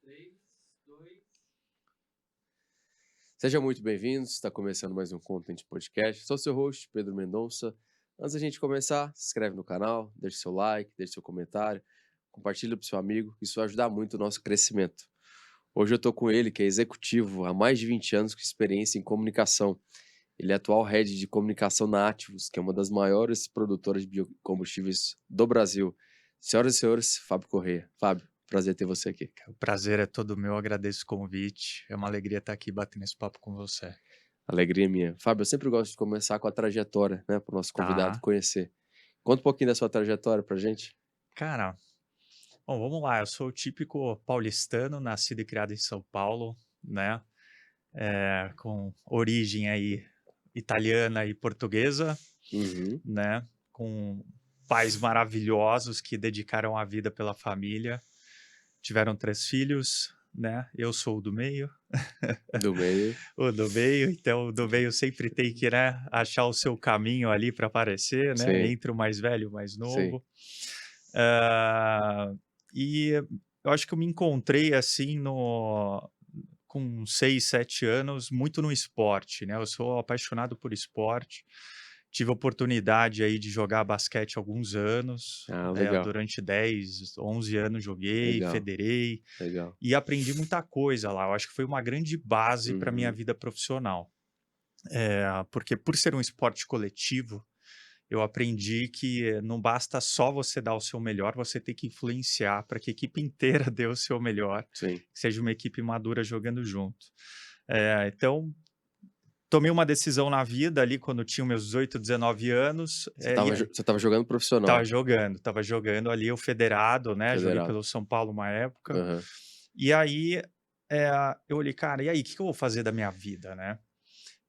3, 2. Sejam muito bem-vindos, está começando mais um Content Podcast. Sou seu host, Pedro Mendonça. Antes da gente começar, se inscreve no canal, deixe seu like, deixe seu comentário, compartilha para o seu amigo, isso vai ajudar muito o nosso crescimento. Hoje eu estou com ele, que é executivo há mais de 20 anos com experiência em comunicação. Ele é atual head de comunicação na Ativus, que é uma das maiores produtoras de biocombustíveis do Brasil. Senhoras e senhores, Fábio Corrêa. Fábio, prazer ter você aqui. O prazer é todo meu, agradeço o convite. É uma alegria estar aqui batendo esse papo com você. Alegria minha. Fábio, eu sempre gosto de começar com a trajetória, né, para o nosso convidado conhecer. Conta um pouquinho da sua trajetória pra gente. Cara, bom, vamos lá. Eu sou o típico paulistano, nascido e criado em São Paulo, né? Com origem aí italiana e portuguesa, Uhum. né? Com pais maravilhosos que dedicaram a vida pela família. Tiveram 3 filhos, né? Eu sou o do meio. Do meio. O do meio, então o do meio sempre tem que, né, achar o seu caminho ali para aparecer, né, Sim, entre o mais velho e o mais sim. novo. Ah, e eu acho que eu me encontrei assim com 6, 7 anos, muito no esporte, né? Eu sou apaixonado por esporte. Tive a oportunidade aí de jogar basquete há alguns anos, Ah, legal, durante 10, 11 anos joguei, legal, federei legal. e aprendi muita coisa lá. Eu acho que foi uma grande base para minha Uhum. vida profissional. Porque por ser um esporte coletivo, eu aprendi que não basta só você dar o seu melhor, você tem que influenciar para que a equipe inteira dê o seu melhor, Sim. que seja uma equipe madura jogando junto. Então, tomei uma decisão na vida ali quando eu tinha meus 18, 19 anos, Você tava jogando profissional, estava jogando ali o federado, né, joguei federado. pelo São Paulo uma época, Aham. e aí, eu olhei: "Cara, e aí, o que que eu vou fazer da minha vida, né?"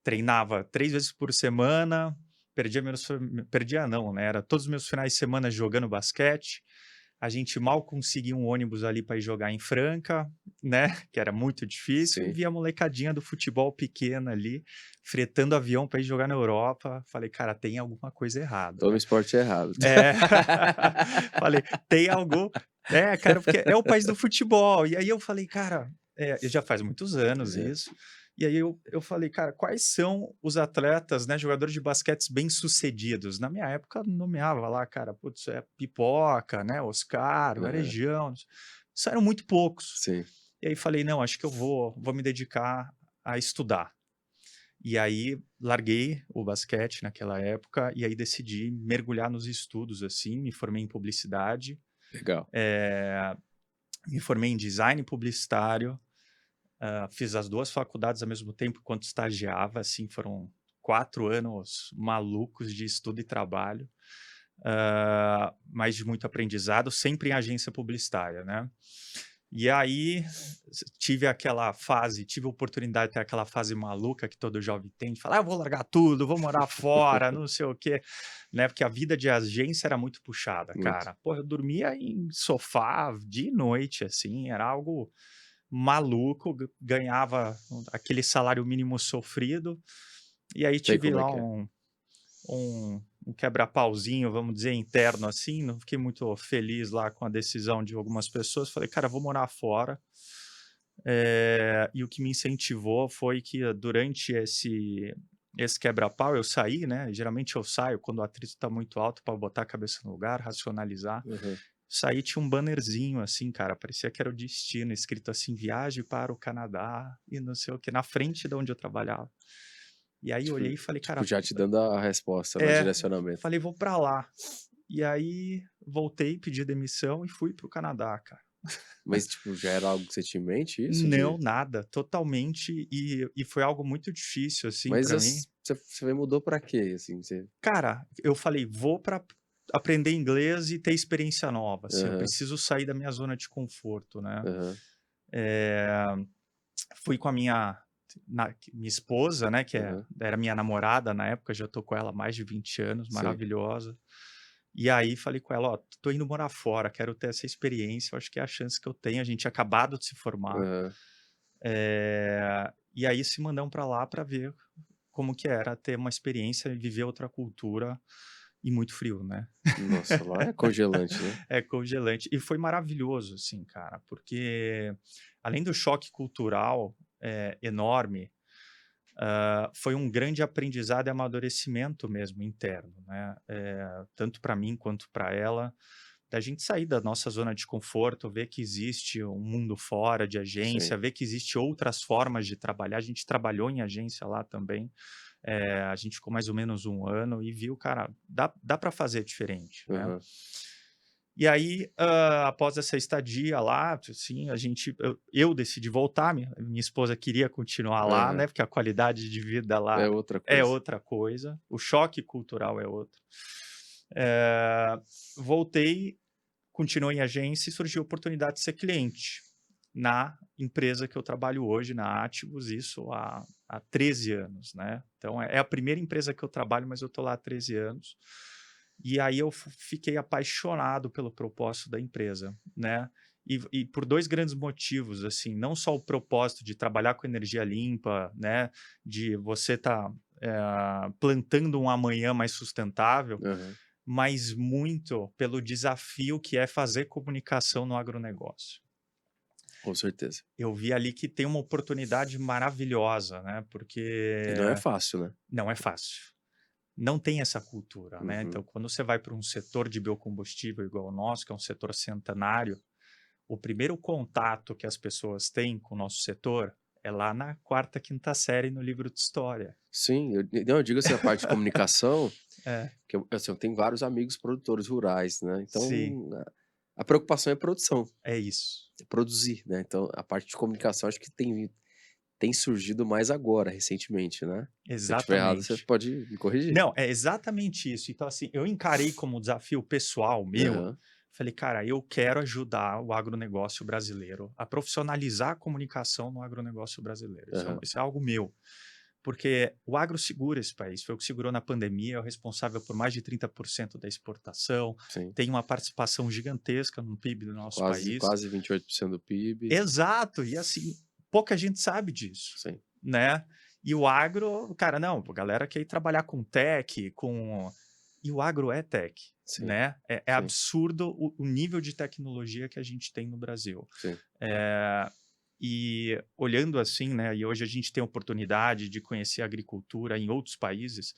Treinava 3 vezes por semana, perdia não, né, era todos os meus finais de semana jogando basquete, a gente mal conseguia um ônibus ali para ir jogar em Franca, né, que era muito difícil, e Sim. via a molecadinha do futebol pequena ali, fretando avião para ir jogar na Europa, falei: "Cara, tem alguma coisa errada, Tô no né". esporte errado. É, falei: "Tem algo", cara, porque é o país do futebol, e aí eu falei: "Cara", e já faz muitos anos É. isso, e aí eu falei: "Cara, quais são os atletas, né, jogadores de basquetes bem-sucedidos?" Na minha época nomeava lá, cara, putz, Pipoca, né, Oscar, Aham. Varejão, isso eram muito poucos. Sim. E aí falei: "Não, acho que eu vou me dedicar a estudar". E aí larguei o basquete naquela época, e aí decidi mergulhar nos estudos, assim, me formei em publicidade, Legal. me formei em design publicitário, fiz as 2 faculdades ao mesmo tempo enquanto estagiava, assim, foram 4 anos malucos de estudo e trabalho, mas de muito aprendizado, sempre em agência publicitária, né. E aí tive a oportunidade de ter aquela fase maluca que todo jovem tem, de falar: "Ah, eu vou largar tudo, vou morar fora, não sei o quê", né, porque a vida de agência era muito puxada, Muito. cara. Porra, eu dormia em sofá de noite, assim, era algo maluco, ganhava aquele salário mínimo sofrido, e aí Sei tive como é lá que é. um quebra-pauzinho, vamos dizer, interno, assim, não fiquei muito feliz lá com a decisão de algumas pessoas, falei: "Cara, vou morar fora". E o que me incentivou foi que durante esse quebra-pau eu saí, né, geralmente eu saio quando o atrito está muito alto para botar a cabeça no lugar, racionalizar. Aham. Saí, tinha um bannerzinho assim, cara, parecia que era o destino, escrito assim: "Viaje para o Canadá", e não sei o quê, na frente de onde eu trabalhava. E aí eu Tipo olhei e falei: tipo, "Cara", já te dando a resposta, né, o é, direcionamento. falei: "Vou pra lá". E aí voltei, pedi demissão e fui para o Canadá, cara. Mas, tipo, já era algo que você tinha em mente isso Não, de nada, totalmente, e foi algo muito difícil, assim, mas pra mim. você mudou pra quê, assim? Você Cara, eu falei: "Vou pra aprender inglês e ter experiência nova, assim, eu aham, preciso sair da minha zona de conforto", né. aham. Eh, Fui com a minha esposa, né, que Aham, era minha namorada na época, já tô com ela há mais de 20 anos, sim. maravilhosa. E aí falei com ela: "Ó, tô indo morar fora, quero ter essa experiência, eu acho que é a chance que eu tenho", a gente tinha acabado de se formar. Aham, E aí se mandamos para lá para ver como que era ter uma experiência e viver outra cultura, e muito frio, né? Nossa, lá é congelante, né? É congelante. E foi maravilhoso, assim, cara, porque além do choque cultural enorme, foi um grande aprendizado e amadurecimento mesmo interno, né? Tanto para mim quanto para ela, da gente sair da nossa zona de conforto, ver que existe um mundo fora de Sim. agência, ver que existe outras formas de trabalhar. A gente trabalhou em agência lá também. A gente ficou mais ou menos 1 ano e viu, cara, dá para fazer diferente, né? Aham. E aí, após essa estadia lá, assim, eu decidi voltar, minha esposa queria continuar lá, Aham. né, porque a qualidade de vida É lá outra é coisa. outra coisa, o choque cultural é outro. Eh, Voltei, continuei em agência e surgiu a oportunidade de ser cliente na empresa que eu trabalho hoje, na Ativos, isso há 13 anos, né. Então é a primeira empresa que eu trabalho, mas eu estou lá há 13 anos. E aí eu fiquei apaixonado pelo propósito da empresa, né. E por 2 grandes motivos, assim, não só o propósito de trabalhar com energia limpa, né, de você estar, plantando um amanhã mais sustentável, Aham. mas muito pelo desafio que é fazer comunicação no agronegócio. Com certeza. Eu vi ali que tem uma oportunidade maravilhosa, né, E não é porque fácil, né? não é fácil. Não tem essa cultura, né. Então, Uhum. quando você vai para um setor de biocombustível igual o nosso, que é um setor centenário, o primeiro contato que as pessoas têm com o nosso setor é lá na quarta, quinta série no livro de história. Sim, não, eu digo assim, a parte de comunicação, É, que eu tenho vários amigos produtores rurais, né, sim, então a preocupação é produção, é isso. é produzir, né, então a parte de comunicação acho que tem surgido mais agora, recentemente, né. Se eu estiver errado, você Exatamente. pode me corrigir. Não, é exatamente isso. Então, assim, eu encarei como desafio pessoal meu, Aham, falei: "Cara, eu quero ajudar o agronegócio brasileiro a profissionalizar a comunicação no agronegócio brasileiro". aham, Isso é algo meu, porque o agro segura esse país, foi o que segurou na pandemia, é o responsável por mais de 30% da exportação, sim. tem uma participação gigantesca no PIB do nosso país. Quase 28% do PIB, Exato, e assim, pouca gente sabe disso, sim, né. E o agro, cara, não, a galera quer ir trabalhar com tech, e o agro é tech, sim, né. É sim, absurdo o nível de tecnologia que a gente tem no Brasil. sim. Eh, e olhando assim, né, e hoje a gente tem a oportunidade de conhecer a agricultura em outros países,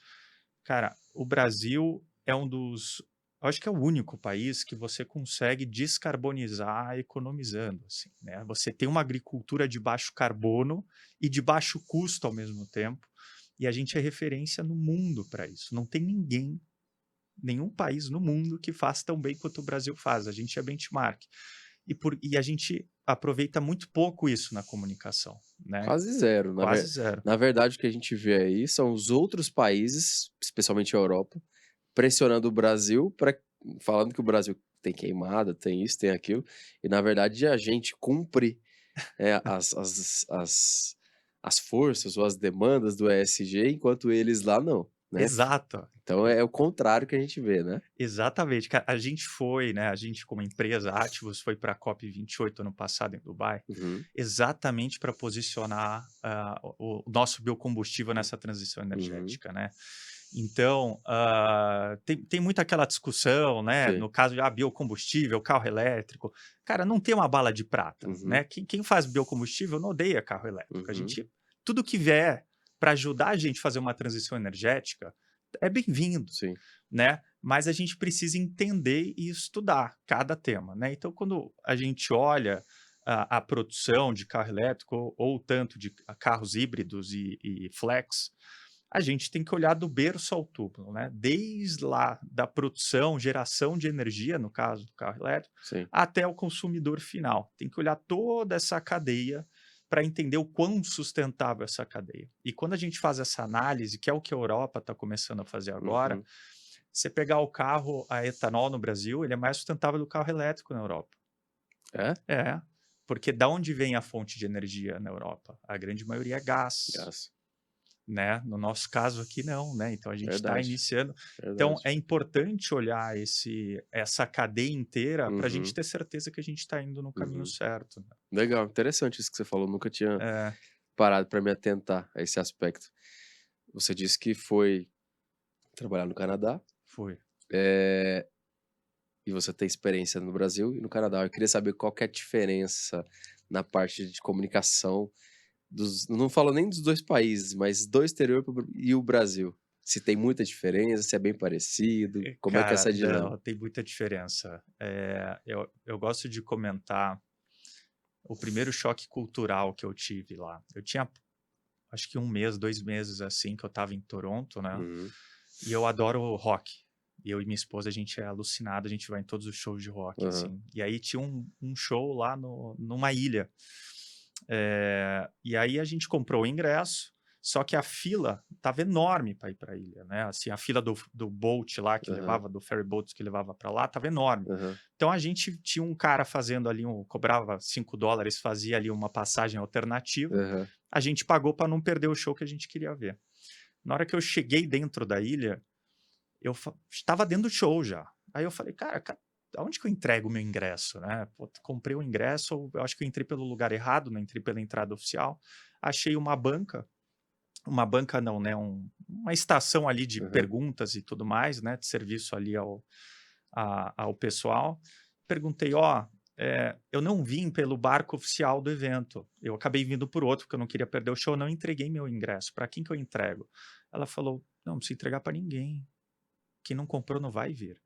cara, o Brasil é um dos, eu acho que é o único país que você consegue descarbonizar economizando, assim, né. Você tem uma agricultura de baixo carbono e de baixo custo ao mesmo tempo, e a gente é referência no mundo para isso. Não tem ninguém, nenhum país no mundo que faça tão bem quanto o Brasil faz. A gente é benchmark. E a gente aproveita muito pouco isso na comunicação, né, Quase zero. quase zero. Na verdade, o que a gente vê aí são os outros países, especialmente a Europa, pressionando o Brasil para falando que o Brasil tem queimada, tem isso, tem aquilo, e na verdade a gente cumpre, as forças ou as demandas do ESG, enquanto eles lá não, né. Exato. Então é o contrário que a gente vê, né. Exatamente, cara, a gente foi, né, a gente como empresa, Ativos, foi para a COP28 ano passado em Dubai, Uhum, exatamente para posicionar, o nosso biocombustível nessa transição uhum, energética, né. Então, tem muito aquela discussão, né, sim, no caso de, biocombustível, carro elétrico. Cara, não tem uma bala de prata, né, uhum, quem faz biocombustível não odeia carro elétrico. A uhum, gente, tudo que vier para ajudar a gente a fazer uma transição energética é bem-vindo, sim, né, mas a gente precisa entender e estudar cada tema, né. Então quando a gente olha a produção de carro elétrico ou tanto de carros híbridos e flex, a gente tem que olhar do berço ao túmulo, né, desde lá da produção, geração de energia, no caso do carro elétrico, sim, até o consumidor final. Tem que olhar toda essa cadeia para entender o quão sustentável é essa cadeia. E quando a gente faz essa análise, que é o que a Europa está começando a fazer agora, uhum. você pegar o carro a etanol no Brasil, ele é mais sustentável do que o carro elétrico na Europa. É? É, porque da onde vem a fonte de energia na Europa? A grande maioria é gás, Gás. né? No nosso caso aqui não, né? Então a gente está Verdade, iniciando. Então verdade. é importante olhar essa cadeia inteira para a gente Uhum, ter certeza que a gente está indo no caminho uhum. certo, né? Legal, interessante isso que você falou, nunca tinha É, parado para me atentar a esse aspecto. Você disse que foi trabalhar no Canadá, foi. É, e você tem experiência no Brasil e no Canadá. Eu queria saber qual que é a diferença na parte de comunicação não falo nem dos dois países, mas do exterior e o Brasil. Se tem muita diferença, se é bem parecido, como é que é Cara, essa dinâmica? não, tem muita diferença. Eu gosto de comentar o primeiro choque cultural que eu tive lá. Eu tinha, acho que 1 mês, 2 meses, assim, que eu estava em Toronto, né? Uhum, E eu adoro rock. E eu e minha esposa, a gente é alucinado, a gente vai em todos os shows de rock, aham, assim. E aí tinha um show lá numa ilha. E aí a gente comprou o ingresso, só que a fila tava enorme para ir para a ilha, né? Assim, a fila do boat lá que aham, levava, do ferry boat que levava para lá, tava enorme. aham, Então a gente tinha um cara fazendo ali, cobrava $5, fazia ali uma passagem alternativa. aham, A gente pagou para não perder o show que a gente queria ver. Na hora que eu cheguei dentro da ilha, estava dentro do show já. Aí eu falei, cara, aonde que eu entrego o meu ingresso, né? Pô, comprei o ingresso, eu acho que eu entrei pelo lugar errado, não entrei pela entrada oficial. Achei uma banca não, né? Uma estação ali de aham, perguntas e tudo mais, né? De serviço ali ao pessoal. Perguntei, ó, eu não vim pelo barco oficial do evento. Eu acabei vindo por outro, porque eu não queria perder o show, não entreguei meu ingresso. Para quem que eu entrego? Ela falou, não precisa entregar para ninguém. Quem não comprou não vai vir.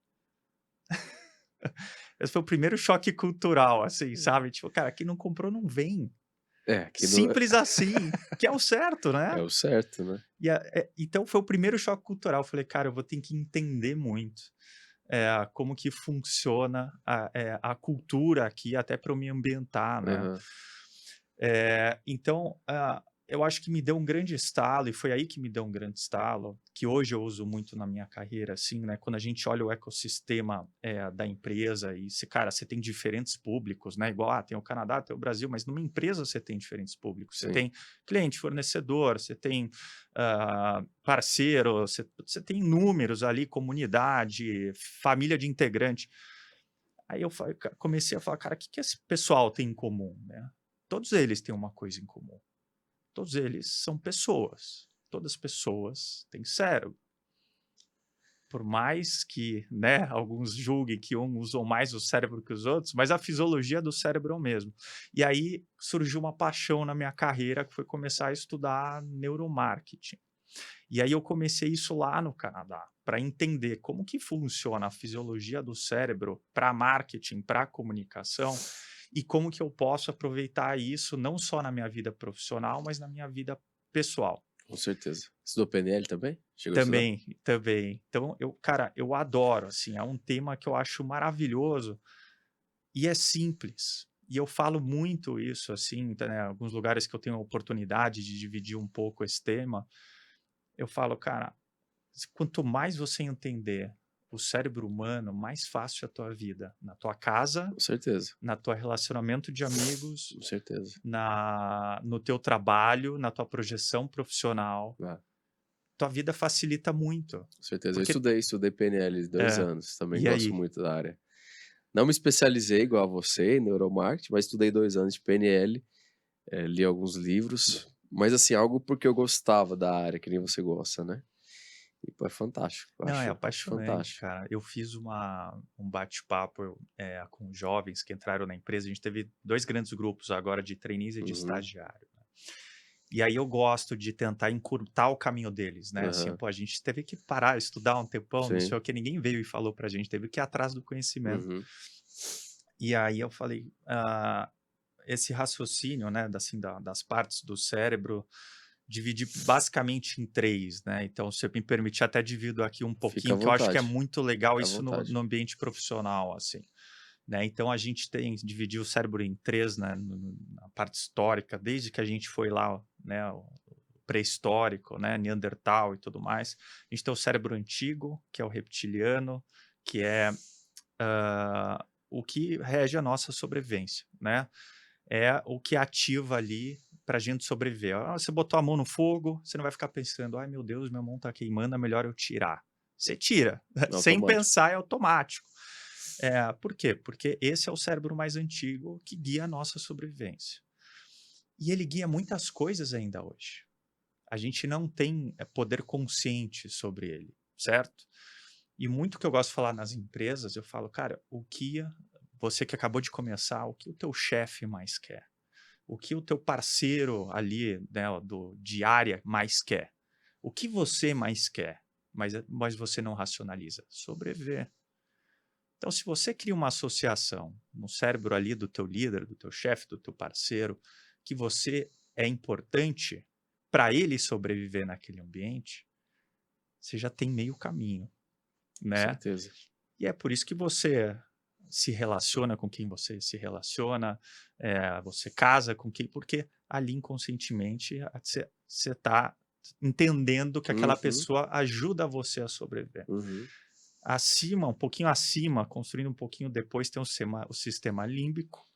Esse foi o primeiro choque cultural, assim, sabe? Tipo, cara, quem não comprou não vem. que não Simples assim, que é o certo, é né? o certo, né? Então foi o primeiro choque cultural. Eu falei, cara, eu vou ter que entender muito como que funciona a cultura aqui, até para eu me ambientar, né? Aham, Então, eu acho que me deu um grande estalo, e foi aí que me deu um grande estalo, que hoje eu uso muito na minha carreira, assim, né? Quando a gente olha o ecossistema da empresa e, cara, você tem diferentes públicos, né? Igual, tem o Canadá, tem o Brasil, mas numa empresa você tem diferentes públicos. Você sim. tem cliente, fornecedor, você tem parceiro, você tem números ali, comunidade, família de integrante. Aí eu comecei a falar, cara, o que que esse pessoal tem em comum, né? Todos eles têm uma coisa em comum. Todos eles são pessoas. Todas as pessoas têm cérebro. Por mais que, né, alguns julguem que uns usam mais o cérebro que os outros, mas a fisiologia do cérebro é o mesmo. E aí surgiu uma paixão na minha carreira, que foi começar a estudar neuromarketing. E aí eu comecei isso lá no Canadá, para entender como que funciona a fisiologia do cérebro para marketing, para comunicação, e como que eu posso aproveitar isso não só na minha vida profissional, mas na minha vida pessoal. Com certeza. Estudou PNL também? Chegou a estudar? Também, também. Então, cara, eu adoro, assim, é um tema que eu acho maravilhoso e é simples. E eu falo muito isso, assim, né, alguns lugares que eu tenho a oportunidade de dividir um pouco esse tema, eu falo, cara, quanto mais você entender o cérebro humano, mais fácil é a tua vida. Na tua casa, Com certeza, na tua relacionamento de amigos, com certeza. no teu trabalho, na tua projeção profissional. Ah, Tua vida facilita muito. com certeza. Eu Porque, estudei PNL 2 é, anos, também e gosto aí? muito da área. Não me especializei igual a você em neuromarketing, mas estudei 2 anos de PNL, li alguns livros, mas assim, algo porque eu gostava da área, que nem você gosta, né. E pô, é fantástico, eu Não, é acho apaixonante, fantástico. cara. Eu fiz um bate-papo com jovens que entraram na empresa. A gente teve 2 grandes grupos agora de trainees e de Uhum, estagiário. E aí eu gosto de tentar encurtar o caminho deles, né, assim, aham, pô, a gente teve que parar, estudar um tempão, não sei sim, o que, ninguém veio e falou pra gente, teve que ir atrás do conhecimento. uhum, E aí eu falei, esse raciocínio, né, assim, das partes do cérebro, dividi basicamente em 3, né, então se eu me permitir até divido aqui um fica à pouquinho, que eu acho que é vontade, muito legal fica à isso no vontade. no ambiente profissional, assim, né. Então a gente dividiu o cérebro em 3, né, na parte histórica, desde que a gente foi lá, né, pré-histórico, né, Neandertal e tudo mais. A gente tem o cérebro antigo, que é o reptiliano, que é o que rege a nossa sobrevivência, né? É o que ativa ali para a gente sobreviver. Você botou a mão no fogo, você não vai ficar pensando, ai meu Deus, minha mão está queimando, é melhor eu tirar. Você tira, sem Automático. pensar, é automático. Por quê? Porque esse é o cérebro mais antigo que guia a nossa sobrevivência. E ele guia muitas coisas ainda hoje. A gente não tem poder consciente sobre ele, certo? E muito que eu gosto de falar nas empresas, eu falo, cara, você que acabou de começar, o que o teu chefe mais quer? O que o teu parceiro ali, né, de área mais quer? O que você mais quer? Mas você não racionaliza? Sobreviver. Então, se você cria uma associação no cérebro ali do teu líder, do teu chefe, do teu parceiro, que você é importante para ele sobreviver naquele ambiente, você já tem meio caminho, Com né? certeza. E é por isso que você se relaciona com quem você se relaciona, você casa com quem, porque ali inconscientemente você está entendendo que aquela Uhum, pessoa ajuda você a sobreviver. uhum. Acima, um pouquinho acima, construindo um pouquinho depois, tem o sistema límbico,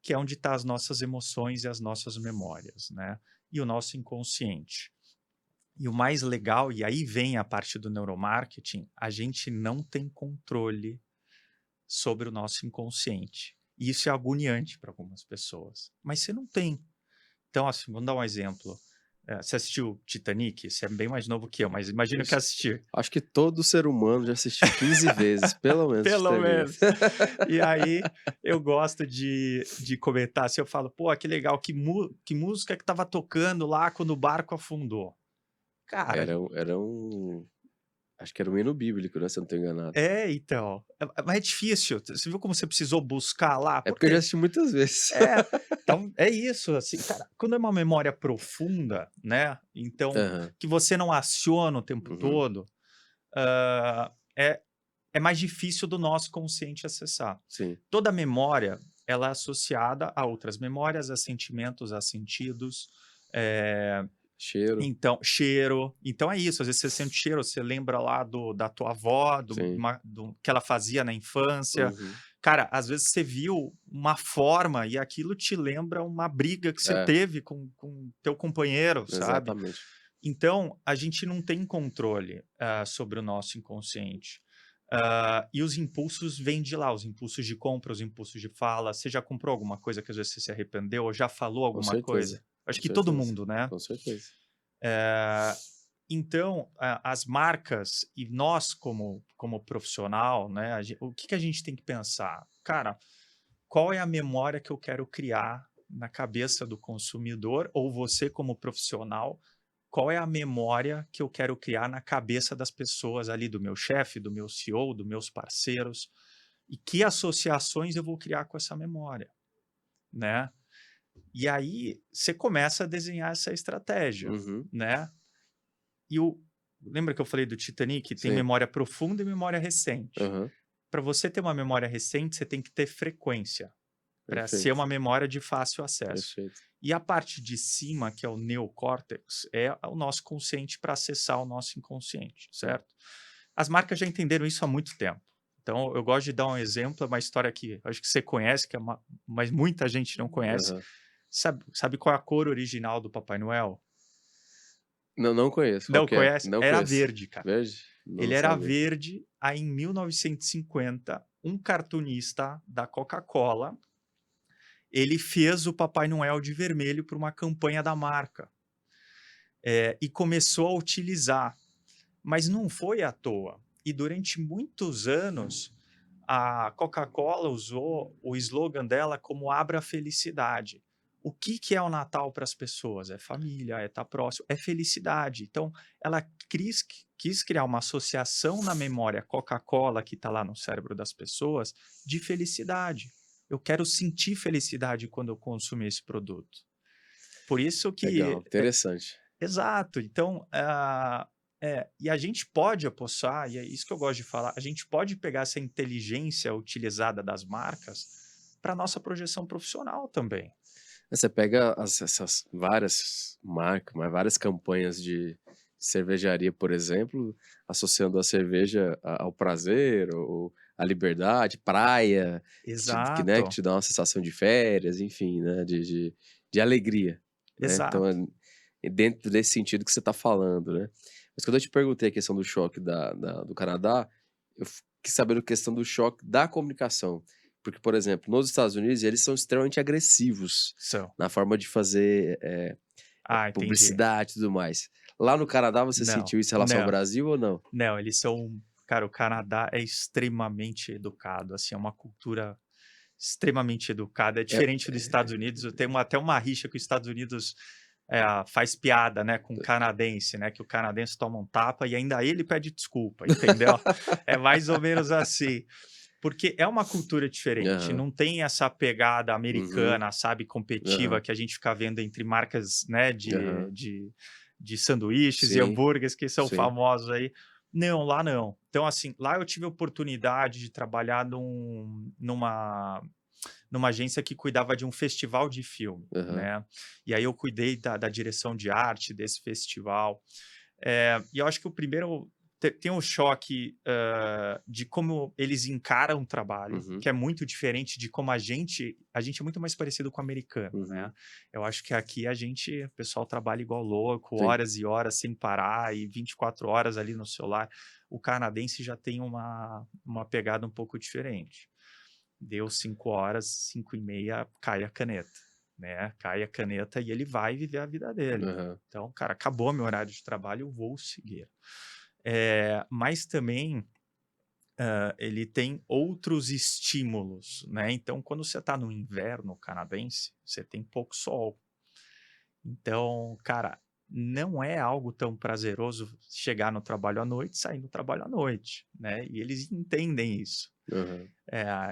que é onde estão as nossas emoções e as nossas memórias, né? E o nosso inconsciente. E o mais legal, e aí vem a parte do neuromarketing, a gente não tem controle sobre o nosso inconsciente. E isso é agoniante para algumas pessoas. Mas você não tem. Então, assim, vamos dar um exemplo. Você assistiu Titanic? Você é bem mais novo que eu, mas imagino que Ixi, assistir. acho que todo ser humano já assistiu 15 vezes, pelo menos, Pelo Titanic. menos. E aí eu gosto de comentar, assim, eu falo, pô, que legal, que música que tava tocando lá quando o barco afundou. Cara, Acho que era um hino bíblico, né, se eu não estou enganado. então, mas é difícil. Você viu como você precisou buscar lá? É Por porque eu já quê? assisti muitas vezes. É, então é isso, assim, cara, quando é uma memória profunda, né, então, Aham, que você não aciona o tempo uhum, todo, hã, é mais difícil do nosso consciente acessar. sim. Toda memória, ela é associada a outras memórias, a sentimentos, a sentidos, eh, Cheiro, então cheiro. Então é isso, às vezes você sente cheiro, você lembra lá da tua avó, sim. do que ela fazia na infância. Uhum. Cara, às vezes você viu uma forma e aquilo te lembra uma briga que você É, teve com teu companheiro, sabe. exatamente. Então, a gente não tem controle, sobre o nosso inconsciente. E os impulsos vêm de lá, os impulsos de compra, os impulsos de fala. Você já comprou alguma coisa que às vezes você se arrependeu ou já falou Com alguma certeza, coisa? com Acho que todo certeza, mundo, né. com certeza. Eh, então, as marcas e nós como profissional, né, o que que a gente tem que pensar? Cara, qual é a memória que eu quero criar na cabeça do consumidor ou você como profissional, qual é a memória que eu quero criar na cabeça das pessoas ali, do meu chefe, do meu CEO, dos meus parceiros, e que associações eu vou criar com essa memória, né? E aí você começa a desenhar essa estratégia, Uhum, né? Lembra que eu falei do Titanic? Tem sim. memória profunda e memória recente. Aham, Para você ter uma memória recente, você tem que ter frequência, para ser perfeito, uma memória de fácil acesso. perfeito. E a parte de cima, que é o neocórtex, é o nosso consciente para acessar o nosso inconsciente, Hum, certo? As marcas já entenderam isso há muito tempo. Então, eu gosto de dar um exemplo, é uma história que acho que você conhece, mas muita gente não conhece. aham. Sabe qual é a cor original do Papai Noel? Não, não conheço, qual Não que é? conhece? Não Era conheço. verde, cara. Verde? Não Ele era sabia. verde, aí em 1950, um cartunista da Coca-Cola, ele fez o Papai Noel de vermelho para uma campanha da marca. E começou a utilizar, mas não foi à toa. E durante muitos anos, a Coca-Cola usou o slogan dela como "Abra a felicidade". O que que é o Natal para as pessoas? É família, é estar próximo, é felicidade. Então, ela quis criar uma associação na memória Coca-Cola, que está lá no cérebro das pessoas, de felicidade. Eu quero sentir felicidade quando eu consumir esse produto. Por isso que Legal, interessante. exato. Então, e a gente pode apostar, e é isso que eu gosto de falar, a gente pode pegar essa inteligência utilizada das marcas para nossa projeção profissional também. Você pega essas várias marcas, mas várias campanhas de cervejaria, por exemplo, associando a cerveja ao prazer, ou à liberdade, praia, né, que Exato, te dá uma sensação de férias, enfim, né, de alegria, né? Então, exato. é dentro desse sentido que você está falando, né? Mas quando eu te perguntei a questão do choque do Canadá, eu quis saber a questão do choque da comunicação. Porque, por exemplo, nos Estados Unidos, eles são extremamente agressivos São. na forma de fazer, Entendi. publicidade e tudo mais. Lá no Canadá, você Não, sentiu isso em relação ao não, Brasil ou não? não, eles são Cara, o Canadá é extremamente educado, assim, é uma cultura extremamente educada, é É, diferente dos Estados Unidos. Eu tenho até uma rixa que os Estados Unidos faz piada, né, com o canadense, né, que o canadense toma um tapa e ainda ele pede desculpa, entendeu? É mais ou menos assim. Porque é uma cultura diferente, Aham. não tem essa pegada Uhum. americana, sabe, competitiva Aham. que a gente fica vendo entre marcas, né, Aham. de sanduíches e Sim, hambúrgueres que são sim. famosos aí. Não, lá não. Então, assim, lá eu tive a oportunidade de trabalhar numa agência que cuidava de um festival de filme, Aham. né? E aí eu cuidei da direção de arte desse festival. E eu acho que o primeiro tem um choque de como eles encaram o trabalho, Uhum. que é muito diferente de como a gente é muito mais parecido com o americano, né? Uhum. Eu acho que aqui o pessoal trabalha igual louco, Sim. horas e horas sem parar e 24 horas ali no celular. O canadense já tem uma pegada um pouco diferente. Deu 5 horas, 5:30, cai a caneta, né? Cai a caneta e ele vai viver a vida dele. Aham. Então, cara, acabou meu horário de trabalho, eu vou seguir. Mas também ele tem outros estímulos, né? Então, quando você está no inverno canadense, você tem pouco sol. Então, cara, não é algo tão prazeroso chegar no trabalho à noite, sair no trabalho à noite, né? E eles entendem isso. Aham.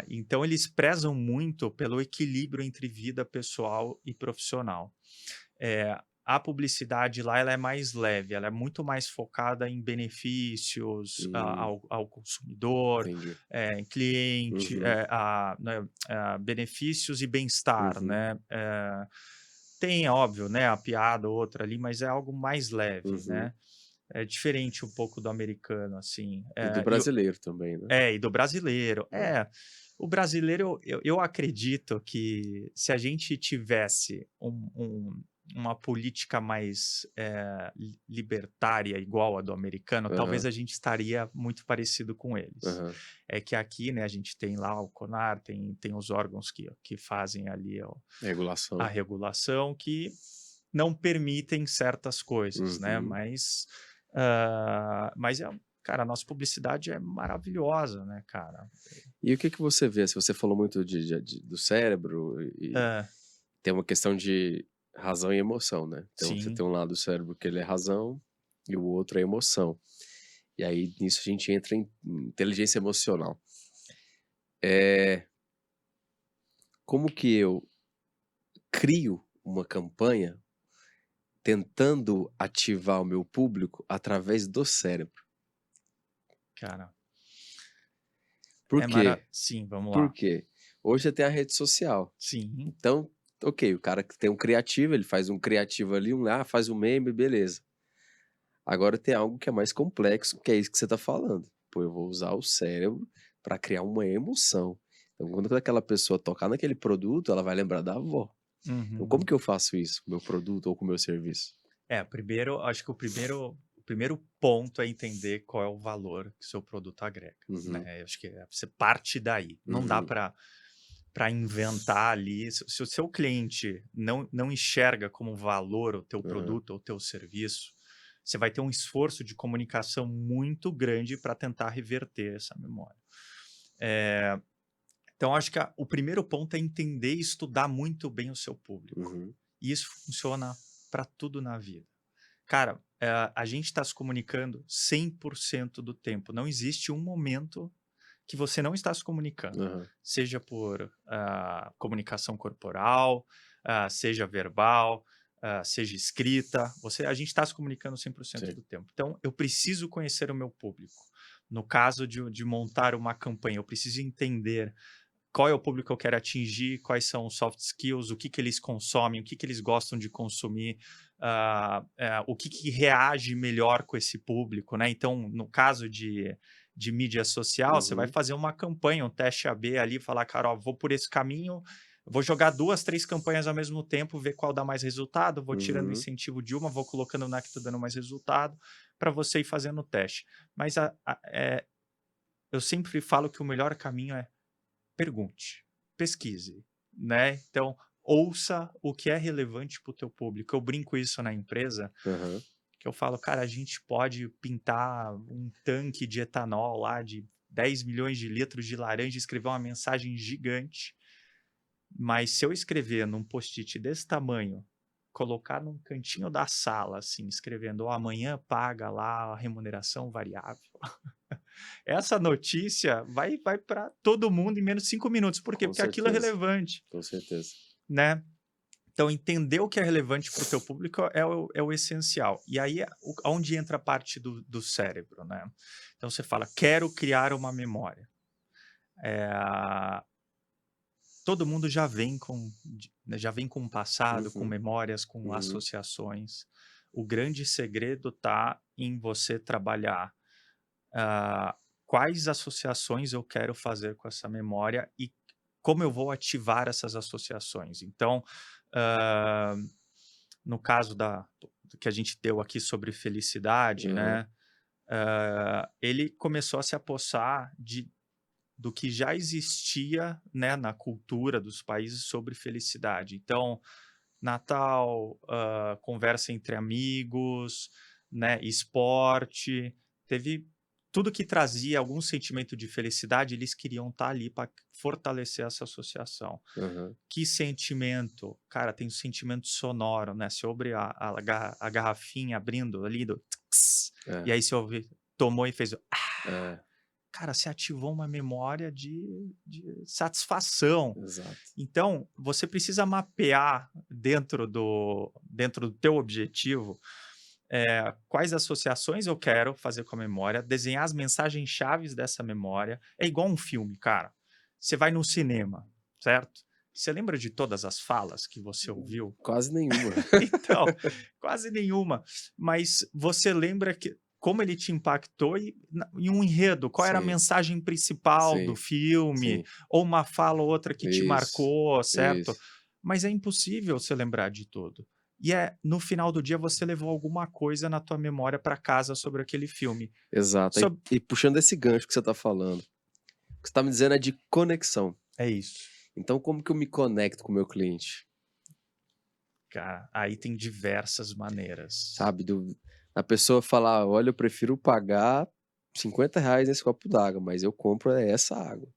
Então eles prezam muito pelo equilíbrio entre vida pessoal e profissional. A publicidade lá ela é mais leve, ela é muito mais focada em benefícios Hum. ao consumidor, Entendi. em cliente, Uhum. né, benefícios e bem-estar, Uhum. né? Tem, óbvio, né, a piada ou outra ali, mas é algo mais leve, Uhum. né? É diferente um pouco do americano, assim. E do brasileiro também, né? E do brasileiro. É. O brasileiro, eu acredito que se a gente tivesse uma política mais libertária igual a do americano, talvez Aham. a gente estaria muito parecido com eles. Aham. É que aqui, né, a gente tem lá o CONAR, tem os órgãos que fazem ali a Regulação. regulação que não permitem certas coisas, né? Uhum. Mas cara, a nossa publicidade é maravilhosa, né, cara? E o que que você vê? Se você falou muito do cérebro e Hã, tem uma questão de razão e emoção, né? Então você sim, tem um lado do cérebro que ele é razão e o outro é emoção. E aí nisso a gente entra em inteligência emocional. É, como que eu crio uma campanha tentando ativar o meu público através do cérebro? cara, Por quê? sim, vamos Por lá. quê? Hoje você tem a rede social. Sim, Então, ok, o cara que tem um criativo, ele faz um criativo ali, faz um meme, beleza. Agora tem algo que é mais complexo, que é isso que você tá falando. Pô, eu vou usar o cérebro para criar uma emoção. Então, quando aquela pessoa tocar naquele produto, ela vai lembrar da avó. Então, como uhum. que eu faço isso com o meu produto ou com o meu serviço? Primeiro, acho que o primeiro ponto é entender qual é o valor que seu produto agrega, Uhum, né? Acho que você parte daí. Não dá uhum, para inventar ali. Se o seu cliente não enxerga como valor o teu aham, produto ou o teu serviço, você vai ter um esforço de comunicação muito grande para tentar reverter essa memória. Então, acho que o primeiro ponto é entender e estudar muito bem o seu público. uhum, E isso funciona para tudo na vida. Cara, a gente está se comunicando 100% do tempo. Não existe um momento que você não está se comunicando, aham, seja por comunicação corporal, seja verbal, seja escrita. A gente está se comunicando 100% sim, do tempo. Então, eu preciso conhecer o meu público. No caso de montar uma campanha, eu preciso entender qual é o público que eu quero atingir, quais são os soft skills, o que, que eles consomem, o que, que eles gostam de consumir, o que, que reage melhor com esse público, né? Então, no caso de mídia social, você vai uhum, fazer uma campanha, um teste AB ali, falar, cara, ó, vou por esse caminho, vou jogar 2, 3 campanhas ao mesmo tempo, ver qual dá mais resultado, vou tirando o uhum, incentivo de uma, vou colocando na que está dando mais resultado, para você ir fazendo o teste. Mas eu sempre falo que o melhor caminho é pergunte, pesquise, né? Então, ouça o que é relevante para o teu público. Eu brinco isso na empresa, aham, que eu falo, cara, a gente pode pintar um tanque de etanol lá de 10 milhões de litros de laranja e escrever uma mensagem gigante, mas se eu escrever num post-it desse tamanho, colocar num cantinho da sala, assim, escrevendo, ó, amanhã paga lá a remuneração variável. Essa notícia vai para todo mundo em menos de 5 minutos. Por quê? Com Porque aquilo é certeza, relevante, com certeza. né? Então, entender o que é relevante para o teu público é o essencial. E aí, onde entra a parte do cérebro, né? Então, você fala, quero criar uma memória. É, todo mundo já vem com um passado, com Uhum, memórias, com uhum, associações. O grande segredo está em você trabalhar ah, quais associações eu quero fazer com essa memória e como eu vou ativar essas associações. Então, ah, no caso do que a gente deu aqui sobre felicidade, uhum, né? Ele começou a se apossar do que já existia, né, na cultura dos países sobre felicidade. Então, Natal, conversa entre amigos, né, esporte, teve tudo que trazia algum sentimento de felicidade, eles queriam estar ali para fortalecer essa associação. uhum. Que sentimento? Cara, tem um sentimento sonoro, né? Você ouve a garrafinha abrindo ali do tx, É, e aí você ouve, tomou e fez o é, cara, você ativou uma memória de satisfação. exato. Então, você precisa mapear dentro do teu objetivo, quais associações eu quero fazer com a memória, desenhar as mensagens chaves dessa memória. É igual um filme, cara. Você vai no cinema, certo? Você lembra de todas as falas que você ouviu? Quase nenhuma. Então, quase nenhuma. Mas você lembra como ele te impactou em um enredo? Qual era a Sim, mensagem principal do sim, filme? sim. Ou uma fala ou outra que te Isso, marcou, certo? isso. Mas é impossível você lembrar de tudo. E no final do dia você levou alguma coisa na tua memória para casa sobre aquele filme. Exato. Sob E puxando esse gancho que você tá falando, o que você tá me dizendo é de conexão. É isso. Então, como que eu me conecto com o meu cliente? Cara, aí tem diversas maneiras. Sabe? A pessoa falar, olha, eu prefiro pagar R$ 50 nesse copo d'água, mas eu compro essa água.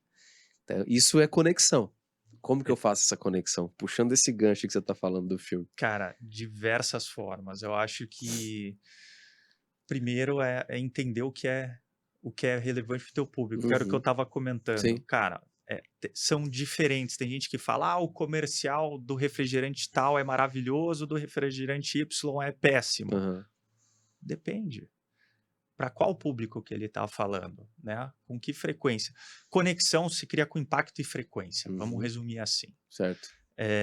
Então, isso é conexão. Como que eu faço essa conexão? Puxando esse gancho que você tá falando do filme. Cara, diversas formas. Eu acho que primeiro é entender o que é relevante para o teu público, que era o que eu Uhum. estava comentando. Sim. Cara, são diferentes. Tem gente que fala, o comercial do refrigerante tal é maravilhoso, do refrigerante Y é péssimo. Aham. Depende. Para qual público que ele está falando, né? Com que frequência? Conexão se cria com impacto e frequência. Vamos Uhum. resumir assim. Certo.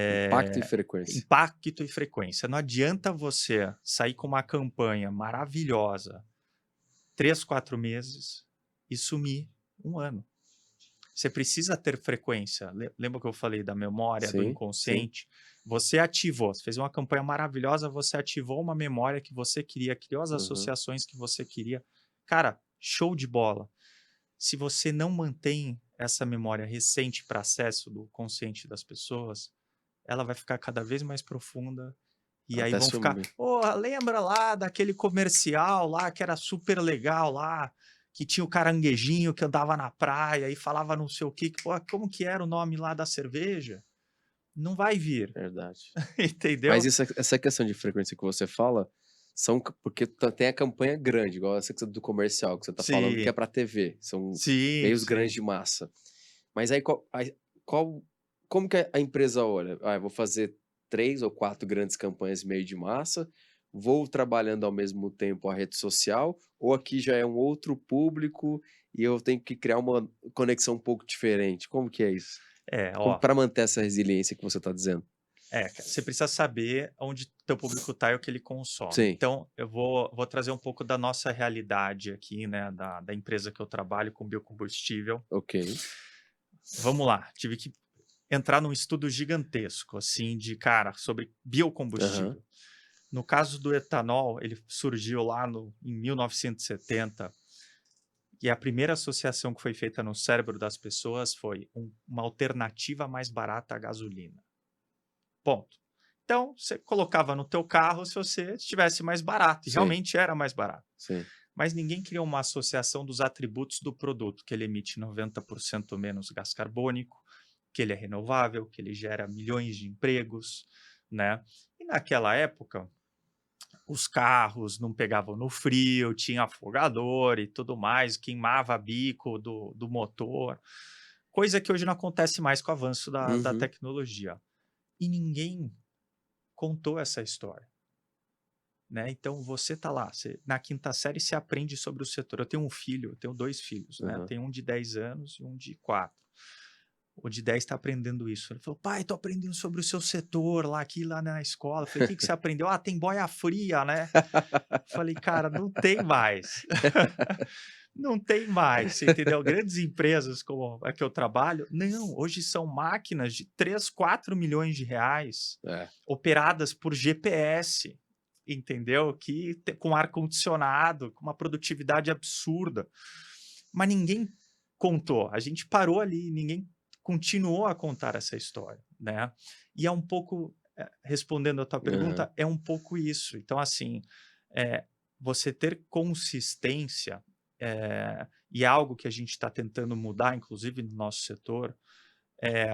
Impacto e É, frequência. impacto e frequência. Não adianta você sair com uma campanha maravilhosa 3, 4 meses e sumir 1 ano. Você precisa ter frequência. Lembra que eu falei da memória, do Sim, sim. inconsciente? Você ativou, você fez uma campanha maravilhosa, você ativou uma memória que você queria, criou as Uhum. associações que você queria. Cara, show de bola. Se você não mantém essa memória recente para acesso do consciente das pessoas, ela vai ficar cada vez mais profunda e aí Até vão ficar, sumir. lembra lá daquele comercial lá que era super legal lá, que tinha o caranguejinho que andava na praia e falava não sei o quê, como que era o nome lá da cerveja? Não vai vir, Verdade. Mas entendeu? essa questão de frequência que você fala, porque tem a campanha grande, igual essa do comercial que você tá falando, que é Sim, pra TV, são sim, meios grandes sim. de massa. Mas aí qual como que a empresa olha? Eu vou fazer 3 ou 4 grandes campanhas meio de massa, vou trabalhando ao mesmo tempo a rede social, ou aqui já é um outro público e eu tenho que criar uma conexão um pouco diferente, como que é isso? É, Como ó, pra manter essa resiliência que você tá dizendo? cara, você precisa saber onde teu público tá e o que ele consome. Sim, Então, eu vou trazer um pouco da nossa realidade aqui, né, da empresa que eu trabalho com biocombustível. ok. Vamos lá, tive que entrar num estudo gigantesco, assim, cara, sobre Aham. biocombustível. No caso do etanol, ele surgiu lá em 1970, e a primeira associação que foi feita no cérebro das pessoas foi uma alternativa mais barata à gasolina. Ponto. Então, você colocava no teu carro se você estivesse mais barato, e Sim, realmente era mais barato. sim. Mas ninguém criou uma associação dos atributos do produto, que ele emite 90% menos gás carbônico, que ele é renovável, que ele gera milhões de empregos, né? E naquela época, os carros não pegavam no frio, tinha afogador e tudo mais, queimava bico do motor, coisa que hoje não acontece mais com o avanço da Uhum. tecnologia. E ninguém contou essa história. Né? Então você tá lá, na quinta série você aprende sobre o setor. Eu tenho um filho, eu tenho 2 filhos, né? Eu Aham. tenho um de 10 anos e um de 4. O de 10 está aprendendo isso. Ele falou: pai, tô aprendendo sobre o seu setor lá, aqui lá na escola. Eu falei: o que que você aprendeu? Ah, tem boia fria, né? Eu falei: cara, não tem mais. Não tem mais, você entendeu? Grandes empresas como a que eu trabalho, não, hoje são máquinas de 3, 4 milhões de reais, É. operadas por GPS, entendeu? Com ar-condicionado, com uma produtividade absurda. Mas ninguém contou, a gente parou ali, ninguém continuou a contar essa história, né? E é um pouco, respondendo a tua Aham. pergunta, é um pouco isso. Então, assim, é, você ter consistência e é algo que a gente está tentando mudar, inclusive no nosso setor, é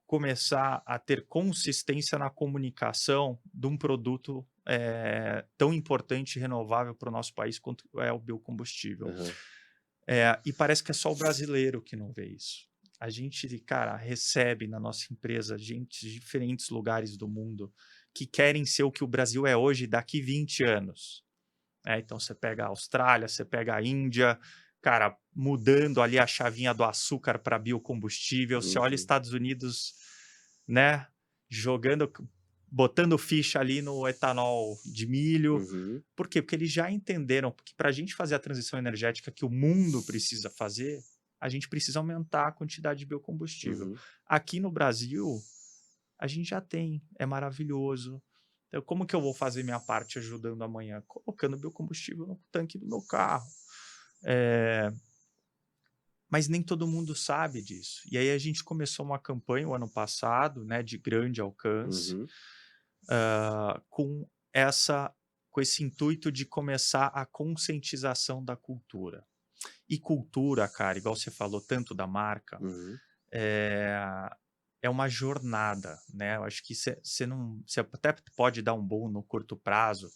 começar a ter consistência na comunicação de um produto tão importante e renovável para o nosso país quanto é o biocombustível. Aham. E parece que é só o brasileiro que não vê isso. A gente, cara, recebe na nossa empresa gente de diferentes lugares do mundo que querem ser o que o Brasil é hoje daqui 20 anos. Então você pega a Austrália, você pega a Índia, cara, mudando ali a chavinha do açúcar para biocombustível. Você olha os Uhum. Estados Unidos, né, jogando, botando ficha ali no etanol de milho. Uhum. Por quê? Porque eles já entenderam que para a gente fazer a transição energética que o mundo precisa fazer, a gente precisa aumentar a quantidade de biocombustível. Uhum. Aqui no Brasil, a gente já tem, é maravilhoso. Então, como que eu vou fazer minha parte ajudando amanhã? Colocando biocombustível no tanque do meu carro. Mas nem todo mundo sabe disso. E aí a gente começou uma campanha o ano passado, né, de grande alcance, Uhum. com com esse intuito de começar a conscientização da cultura. E cultura, cara, igual você falou tanto da marca, Uhum. é, é uma jornada, né? Eu acho que você até pode dar um bom no curto prazo,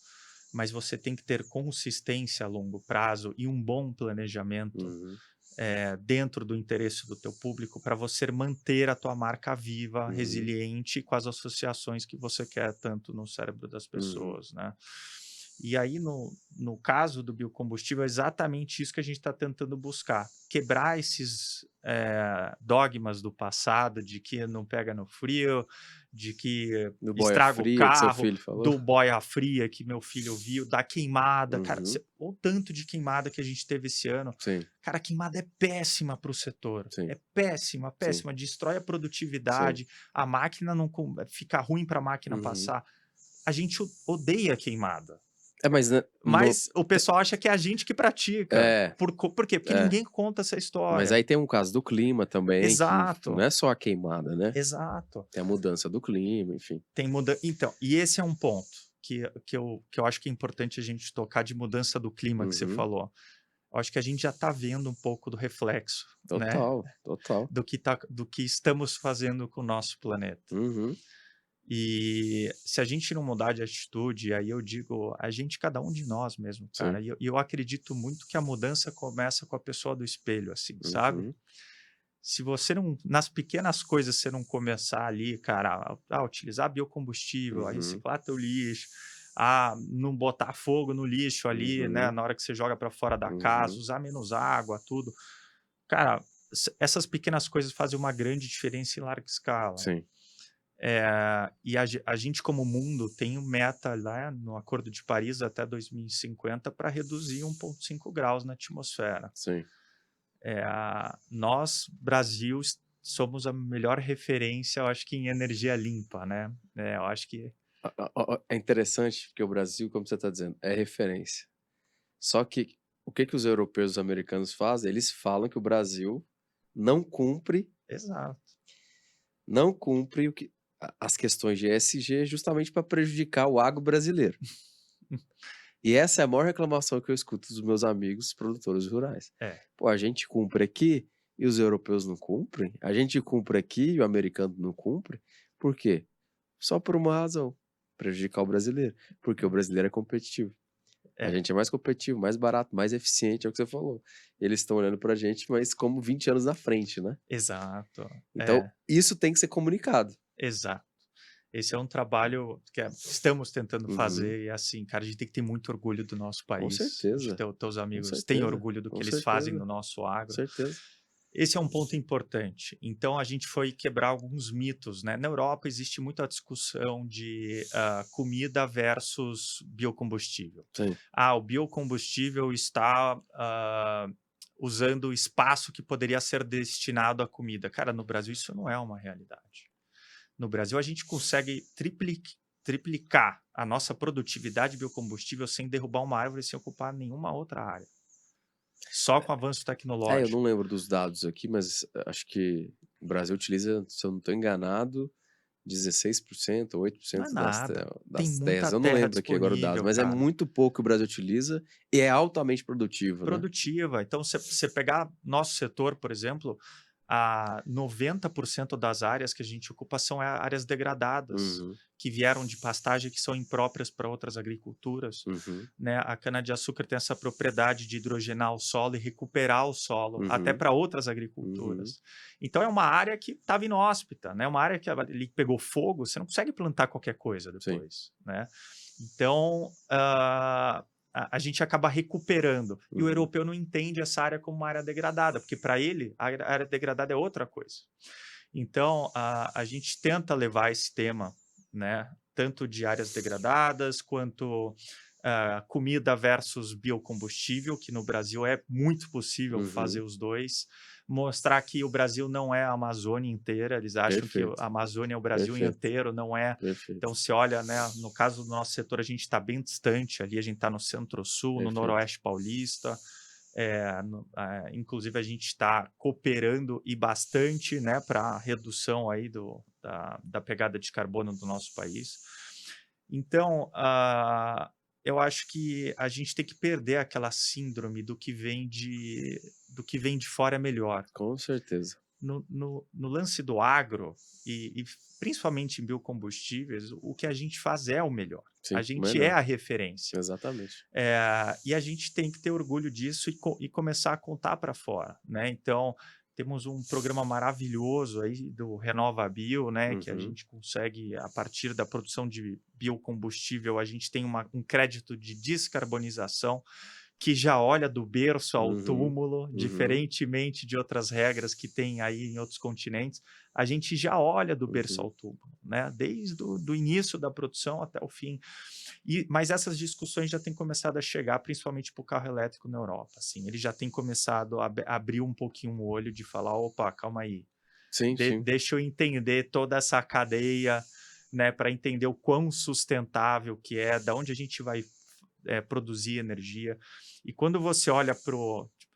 mas você tem que ter consistência a longo prazo e um bom planejamento Uhum. dentro do interesse do teu público para você manter a tua marca viva, Uhum. resiliente com as associações que você quer tanto no cérebro das Uhum. pessoas, né? E aí, no caso do biocombustível, é exatamente isso que a gente está tentando buscar. Quebrar esses dogmas do passado, de que não pega no frio, de que Do boia estraga o fria que seu carro, filho falou? do boia fria que meu filho viu, da queimada. Cara, Uhum. o tanto de queimada que a gente teve esse ano. Sim, Cara, a queimada é péssima para o setor. sim, É péssima, sim, péssima. Destrói a sim. produtividade, a máquina não fica ruim para a máquina Uhum. passar. A gente odeia queimada. É, mas no Mas o pessoal acha que é a gente que pratica. é, Por quê? Porque é. ninguém conta essa Mas história. aí tem um caso do clima também, que não Exato, é só a queimada, né? exato. Tem a mudança do clima, enfim. Tem Então, e esse é um ponto que eu acho que é importante a gente tocar de mudança do clima que você Uhum. falou. Eu acho que a gente já está vendo um pouco do reflexo, né? Total, total. Do que estamos fazendo com o nosso planeta. Uhum. E se a gente não mudar de atitude, aí eu digo, a gente, cada um de nós mesmo, cara. Sim. E eu acredito muito que a mudança começa com a pessoa do espelho, assim, sabe? Uhum. Se você não, nas pequenas coisas, você não começar ali, cara, a utilizar biocombustível, a Uhum. reciclar teu lixo, a não botar fogo no lixo ali, né, Uhum. na hora que você joga para fora da casa, Uhum. usar menos água, tudo. Cara, essas pequenas coisas fazem uma grande diferença em larga escala. Sim, E a gente, como mundo, tem meta lá no Acordo de Paris até 2050 para reduzir 1,5 graus na atmosfera. sim. Nós, Brasil, somos a melhor referência, eu acho que em energia limpa, né? Eu acho que É interessante porque o Brasil, como você está dizendo, é referência. Só que o que que os europeus e os americanos fazem? Eles falam que o Brasil não cumpre exato. não cumpre as questões de ESG justamente para prejudicar o agro brasileiro. E essa é a maior reclamação que eu escuto dos meus amigos produtores rurais. É, Pô, a gente cumpre aqui e os europeus não cumprem? A gente cumpre aqui e o americano não cumpre? Por quê? Só por uma razão: prejudicar o brasileiro. Porque o brasileiro é competitivo. A é, gente é mais competitivo, mais barato, mais eficiente, é o que você falou. Eles estão olhando pra gente, mas como 20 anos na frente, né? exato. Então, É, isso tem que ser comunicado. exato. Esse é um trabalho que estamos tentando Uhum. fazer e, assim, cara, a gente tem que ter muito orgulho do nosso Com país. Acho que certeza, teus com amigos têm certeza, orgulho do que com eles fazem no certeza, nosso com agro. certeza. Esse é um ponto importante. Então, a gente foi quebrar alguns mitos, né? Na Europa existe muita discussão de comida versus biocombustível. Sim. O biocombustível está usando o espaço que poderia ser destinado à comida. Cara, no Brasil isso não é uma realidade. No Brasil, a gente consegue triplicar a nossa produtividade de biocombustível sem derrubar uma árvore, sem ocupar nenhuma outra área. Só com avanço Eu não tecnológico. lembro dos dados aqui, mas acho que o Brasil utiliza, se eu não estou enganado, 16% ou Não é 8% nada. Tem das terras. muita Eu não terra lembro aqui agora o dado, disponível, mas é cara. muito pouco que o Brasil utiliza e é altamente produtivo, né? Produtiva. Então, se você pegar nosso setor, por exemplo, a 90% das áreas que a gente ocupa são áreas degradadas, Uhum, que vieram de pastagem que são impróprias para outras agriculturas. uhum, Né? A cana-de-açúcar tem essa propriedade de hidrogenar o solo e recuperar o solo, até uhum, para outras uhum. agriculturas. Então, é uma área que estava inóspita, né? Uma área que ali pegou fogo, você não consegue plantar qualquer coisa Sim. depois. Né? Então, a gente acaba recuperando. E o Uhum, europeu não entende essa área como uma área degradada, porque para ele a área degradada é outra coisa. Então, a gente tenta levar esse tema, né, tanto de áreas degradadas quanto comida versus biocombustível, que no Brasil é muito possível fazer uhum. os dois. Mostrar que o Brasil não é a Amazônia inteira, eles acham que Perfeito, a Amazônia é o Brasil perfeito, inteiro, não é. Então, perfeito, se olha, né, no caso do nosso setor, a gente está bem distante ali, a gente está no centro-sul, no perfeito. noroeste paulista, inclusive a gente está cooperando e bastante, né, para a redução aí da pegada de carbono do nosso país. Então, eu acho que a gente tem que perder aquela síndrome do que vem de fora é melhor. Com certeza. No lance do agro, e principalmente em biocombustíveis, o que a gente faz é o melhor. A Sim, o gente é melhor. a referência. Exatamente. E a gente tem que ter orgulho disso e começar a contar para fora, né? Então, temos um programa maravilhoso aí do Renova Bio, né? Que a Uhum, gente consegue, a partir da produção de biocombustível, a gente tem um crédito de descarbonização que já olha do berço ao uhum, túmulo, uhum, diferentemente de outras regras que tem aí em outros continentes, a gente já olha do berço uhum. ao túmulo, né? Desde do início da produção até o fim. Mas essas discussões já têm começado a chegar, principalmente para o carro elétrico na Europa. Assim, ele já tem começado a abrir um pouquinho o olho de falar, opa, calma aí, Sim, sim. deixa eu entender toda essa cadeia, né, para entender o quão sustentável que é, da onde a gente vai produzir energia. E quando você olha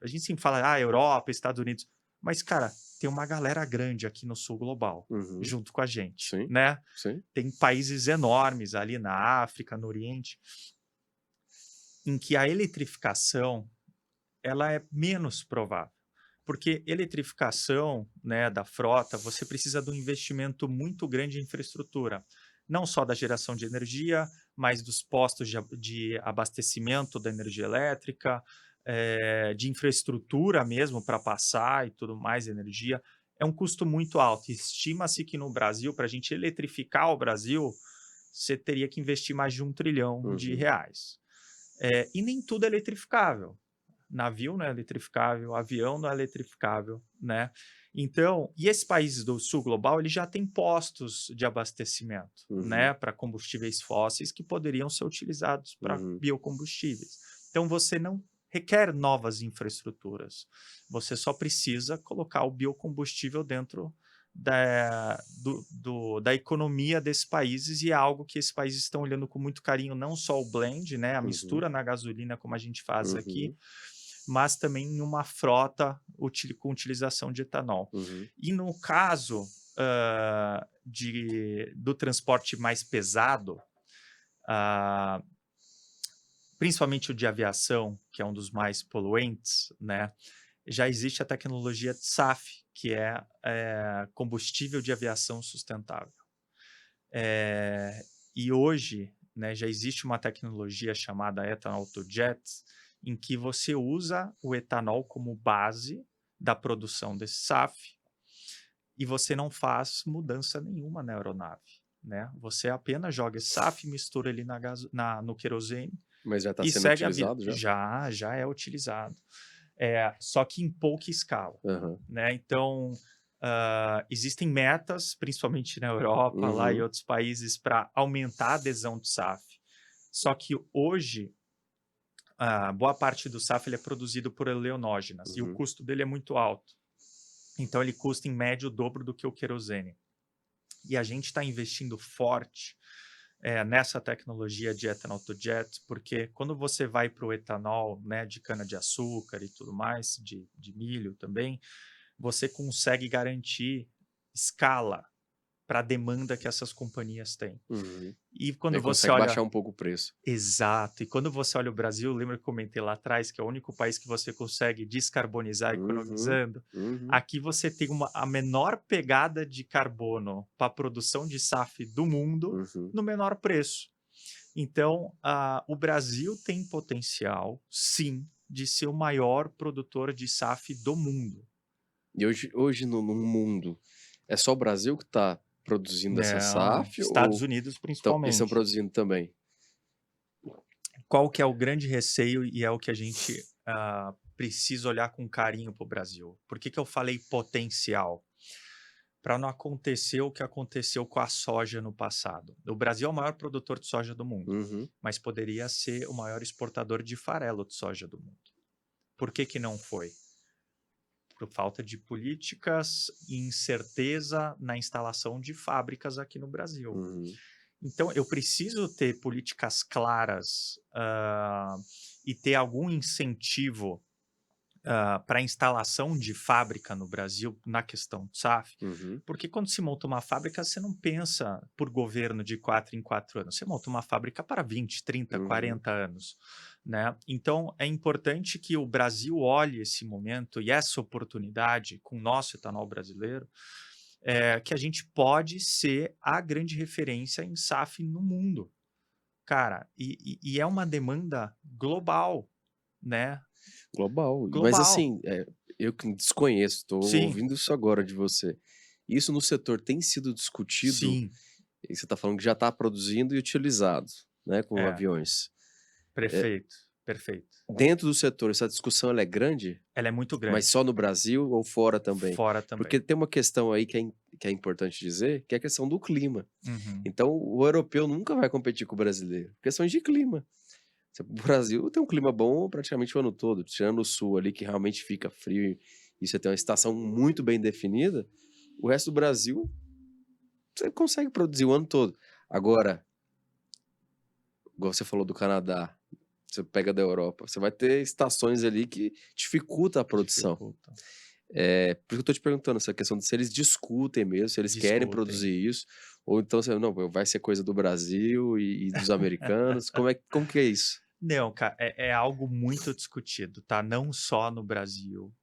a gente sempre fala, Europa, Estados Unidos, mas, cara, tem uma galera grande aqui no sul global, Uhum. junto com a gente, Sim, né? sim. Tem países enormes ali na África, no Oriente, em que a eletrificação ela é menos provável. Porque eletrificação, né, da frota, você precisa de um investimento muito grande em infraestrutura, não só da geração de energia, mas dos postos de abastecimento da energia elétrica, de infraestrutura mesmo para passar e tudo mais, energia. É um custo muito alto. Estima-se que no Brasil, para a gente eletrificar o Brasil, você teria que investir mais de 1 trilhão de Uhum, reais. E nem tudo é eletrificável. Navio não é eletrificável, avião não é eletrificável, né? Então, e esses países do sul global, eles já têm postos de abastecimento, uhum, né, para combustíveis fósseis que poderiam ser utilizados para uhum, biocombustíveis. Então, você não requer novas infraestruturas. Você só precisa colocar o biocombustível dentro da economia desses países, e é algo que esses países estão olhando com muito carinho, não só o blend, né, a uhum, mistura na gasolina, como a gente faz aqui, uhum, mas também em uma frota com utilização de etanol. uhum. E no caso, do transporte mais pesado, ah, principalmente o de aviação, que é um dos mais poluentes, né? Já existe a tecnologia de SAF, que é combustível de aviação sustentável. E hoje, né, já existe uma tecnologia chamada Ethanol to Jet, em que você usa o etanol como base da produção desse SAF e você não faz mudança nenhuma na aeronave, né? Você apenas joga esse SAF, mistura ele no querosene Mas já está e sendo segue a vida. utilizado já? Já é utilizado. Só que em pouca escala, Aham. né? Então, existem metas, principalmente na Europa, lá e Uhum. outros países, para aumentar a adesão do SAF. Só que hoje, boa parte do SAF ele é produzido por eleonógenas e o Uhum. custo dele é muito alto. Então, ele custa em média o dobro do que o querosene. E a gente está investindo forte nessa tecnologia de ethanol to jet, porque quando você vai para o etanol, né, de cana-de-açúcar e tudo mais, de milho também, você consegue garantir escala para a demanda que essas companhias têm. Uhum. E quando Aí você consegue olha... baixar um pouco o preço. Exato. E quando você olha o Brasil, lembra que eu comentei lá atrás que é o único país que você consegue descarbonizar Uhum. economizando? Uhum. Aqui você tem a menor pegada de carbono para a produção de SAF do mundo Uhum. no menor preço. Então, o Brasil tem potencial, sim, de ser o maior produtor de SAF do mundo. E hoje no mundo, é só o Brasil que está produzindo essa Não, SAF Estados ou Unidos eles estão principalmente. produzindo também? Qual que é o grande receio e é o que a gente precisa olhar com carinho para o Brasil? Por que eu falei potencial? Para não acontecer o que aconteceu com a soja no passado. O Brasil é o maior produtor de soja do mundo, Uhum. mas poderia ser o maior exportador de farelo de soja do mundo. Por que não foi? Por falta de políticas e incerteza na instalação de fábricas aqui no Brasil. Uhum. Então, eu preciso ter políticas claras e ter algum incentivo para a instalação de fábrica no Brasil na questão do SAF, Uhum. porque quando se monta uma fábrica, você não pensa por governo de 4 em 4 anos, você monta uma fábrica para 20, 30, Uhum. 40 anos. Né? Então, é importante que o Brasil olhe esse momento e essa oportunidade com o nosso etanol brasileiro, que a gente pode ser a grande referência em SAF no mundo. Cara, e é uma demanda global, né? Global. Mas Global. assim, eu que desconheço, estou Sim, ouvindo isso agora de você. Isso no setor tem sido discutido, sim. e você está falando que já está produzindo e utilizado, né, com É, aviões. perfeito, perfeito. Dentro do setor, essa discussão ela é grande, Ela é muito mas grande, só no Brasil ou fora também? fora também. Porque tem uma questão aí que é importante dizer, que é a questão do clima. Uhum. Então, o europeu nunca vai competir com o brasileiro. Questões de clima. O Brasil tem um clima bom praticamente o ano todo, tirando o sul ali, que realmente fica frio e você tem uma estação muito bem definida. O resto do Brasil, você consegue produzir o ano todo. Agora, igual você falou do Canadá, você pega da Europa, você vai ter estações ali que dificulta a produção. Dificulta. Por isso que eu tô te perguntando essa questão de se eles discutem mesmo, se eles querem Discutem. produzir isso, ou então, não, vai ser coisa do Brasil e dos americanos. Como que é isso? Não, cara, é algo muito discutido, tá? Não só no Brasil,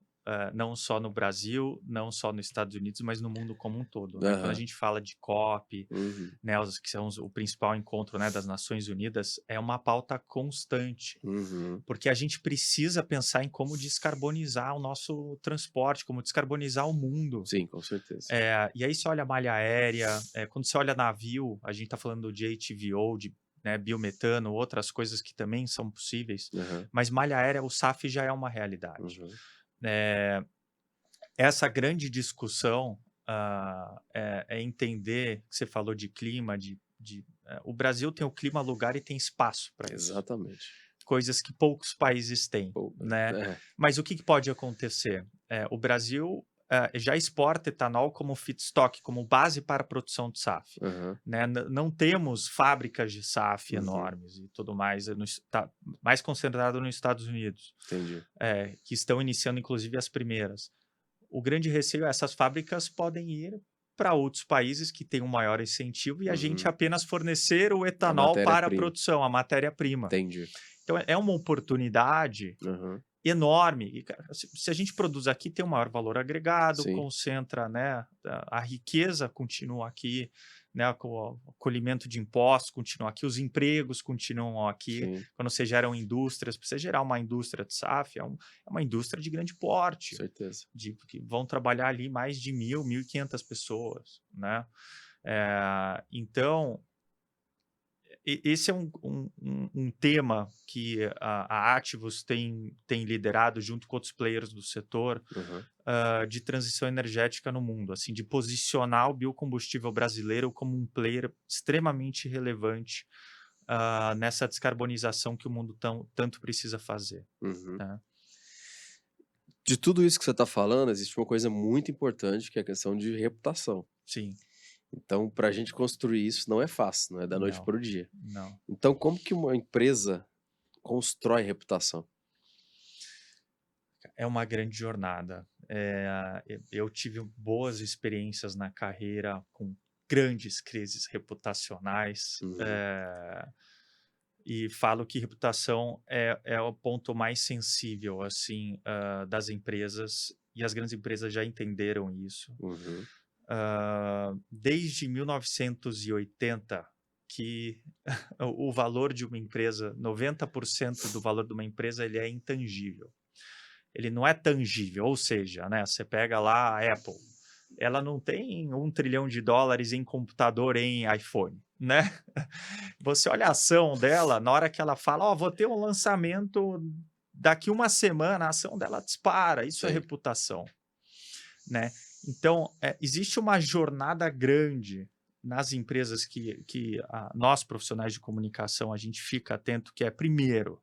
não só nos Estados Unidos, mas no mundo como um todo, né? Quando a Aham. gente fala de COP, Uhum. né, que são o principal encontro, né, das Nações Unidas, é uma pauta constante, Uhum. porque a gente precisa pensar em como descarbonizar o nosso transporte, como descarbonizar o mundo. Sim, com certeza. E aí você olha a malha aérea, quando você olha navio, a gente está falando de HVO, de, né, biometano, outras coisas que também são possíveis, Aham. mas malha aérea, o SAF já é uma realidade. Uhum. Essa grande discussão é entender que você falou de clima, o Brasil tem o clima, lugar e tem espaço para isso. Exatamente. Coisas que poucos países têm, Pô, né? é. Mas o que pode acontecer? O Brasil já exporta etanol como feedstock, como base para a produção de SAF. Aham. Né? Não temos fábricas de SAF Uhum. enormes e tudo mais, tá mais concentrado nos Estados Unidos, Entendi. que estão iniciando inclusive as primeiras. O grande receio é essas fábricas podem ir para outros países que têm um maior incentivo e a gente Uhum. apenas fornecer o A etanol para a matéria-prima. produção, a matéria-prima. Entendi. Então, é uma oportunidade Aham. enorme. E, cara, se a gente produz aqui, tem um maior valor agregado, Sim, concentra, né, a riqueza continua aqui, né, o colhimento de impostos continua aqui, os empregos continuam aqui. sim, Quando você gera indústrias, para você gerar uma indústria de SAF, é uma indústria de grande com porte, certeza. que vão trabalhar ali mais de 1.000, 1.500 pessoas, né? Então, esse é um tema que a Ativus tem liderado junto com outros players do setor, Aham. de transição energética no mundo, assim, de posicionar o biocombustível brasileiro como um player extremamente relevante nessa descarbonização que o mundo tanto precisa fazer, Uhum. né? De tudo isso que você está falando, existe uma coisa muito importante, que é a questão de reputação. Sim, Então, para a gente construir isso não é fácil, não é da noite não, para o dia. não. Então, como que uma empresa constrói reputação? É uma grande jornada. Eu tive boas experiências na carreira com grandes crises reputacionais, Uhum. e falo que reputação é o ponto mais sensível assim das empresas, e as grandes empresas já entenderam isso. Uhum. Desde 1980 que o valor de uma empresa, 90% do valor de uma empresa, ele é intangível. Ele não é tangível, ou seja, né, você pega lá a Apple, ela não tem $1 trilhão em computador, em iPhone, né? Você olha a ação dela, na hora que ela fala, vou ter um lançamento daqui uma semana, a ação dela dispara, isso é Sim. reputação, né? Então, existe uma jornada grande nas empresas que nós, profissionais de comunicação, a gente fica atento, que é, primeiro,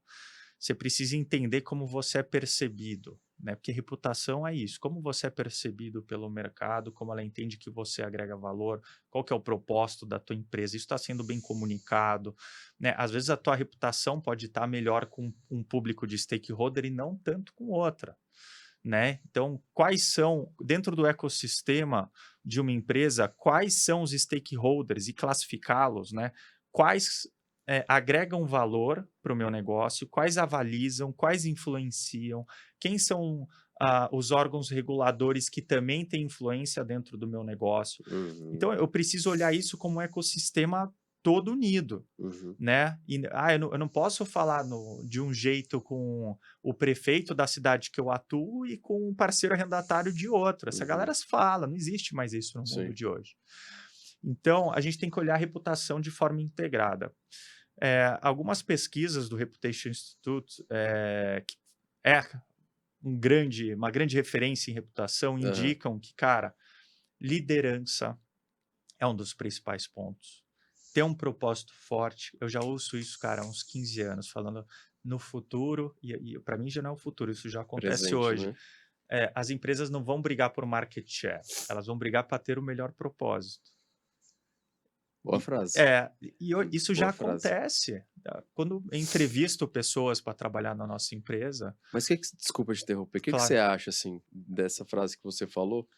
você precisa entender como você é percebido, né? Porque reputação é isso, como você é percebido pelo mercado, como ela entende que você agrega valor, qual que é o propósito da tua empresa, isso está sendo bem comunicado, né? Às vezes a tua reputação pode estar melhor com um público de stakeholder e não tanto com outra, né? Então, quais são, dentro do ecossistema de uma empresa, quais são os stakeholders e classificá-los, né? Quais agregam valor para o meu negócio, quais avalizam, quais influenciam, quem são os órgãos reguladores que também têm influência dentro do meu negócio. Uhum. Então, eu preciso olhar isso como um ecossistema todo unido, Uhum. né? E, eu não posso falar de um jeito com o prefeito da cidade que eu atuo e com um parceiro arrendatário de outro. Essa Uhum. galera se fala, não existe mais isso no mundo Sim. de hoje. Então, a gente tem que olhar a reputação de forma integrada. Algumas pesquisas do Reputation Institute, que é uma grande referência em reputação, Aham. indicam que, cara, liderança é um dos principais pontos. Ter um propósito forte, eu já ouço isso, cara, há uns 15 anos, falando no futuro, e para mim já não é o futuro, isso já acontece Presente, hoje. né? As empresas não vão brigar por market share, elas vão brigar para ter o melhor propósito. Boa frase. Isso já Boa frase. acontece. Quando eu entrevisto pessoas para trabalhar na nossa empresa, Mas desculpa te interromper, o que que você claro, acha, assim, dessa frase que você falou?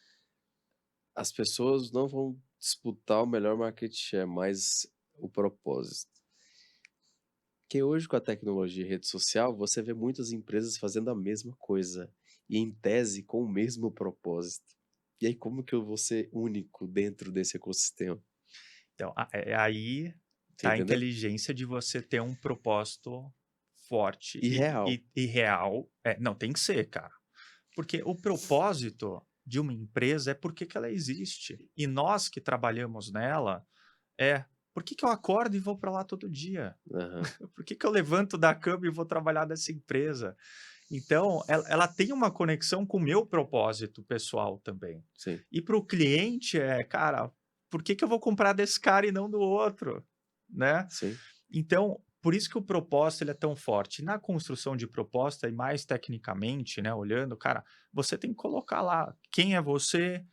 As pessoas não vão disputar o melhor market share, mas o propósito. Porque hoje, com a tecnologia e rede social, você vê muitas empresas fazendo a mesma coisa, e em tese com o mesmo propósito. E aí, como que eu vou ser único dentro desse ecossistema? então aí Você tá a entendeu? inteligência de você ter um propósito forte E real. e real. Não, tem que ser, cara. Porque o propósito de uma empresa é por que que ela existe. E nós que trabalhamos nela, por que que eu acordo e vou para lá todo dia? Aham, Por que que eu levanto da cama e vou trabalhar nessa empresa? Então, ela tem uma conexão com o meu propósito pessoal também. sim, E para o cliente cara, por que que eu vou comprar desse cara e não do outro, né? sim. Então, por isso que o propósito ele é tão forte. Na construção de proposta e mais tecnicamente, né, olhando, cara, você tem que colocar lá quem é você,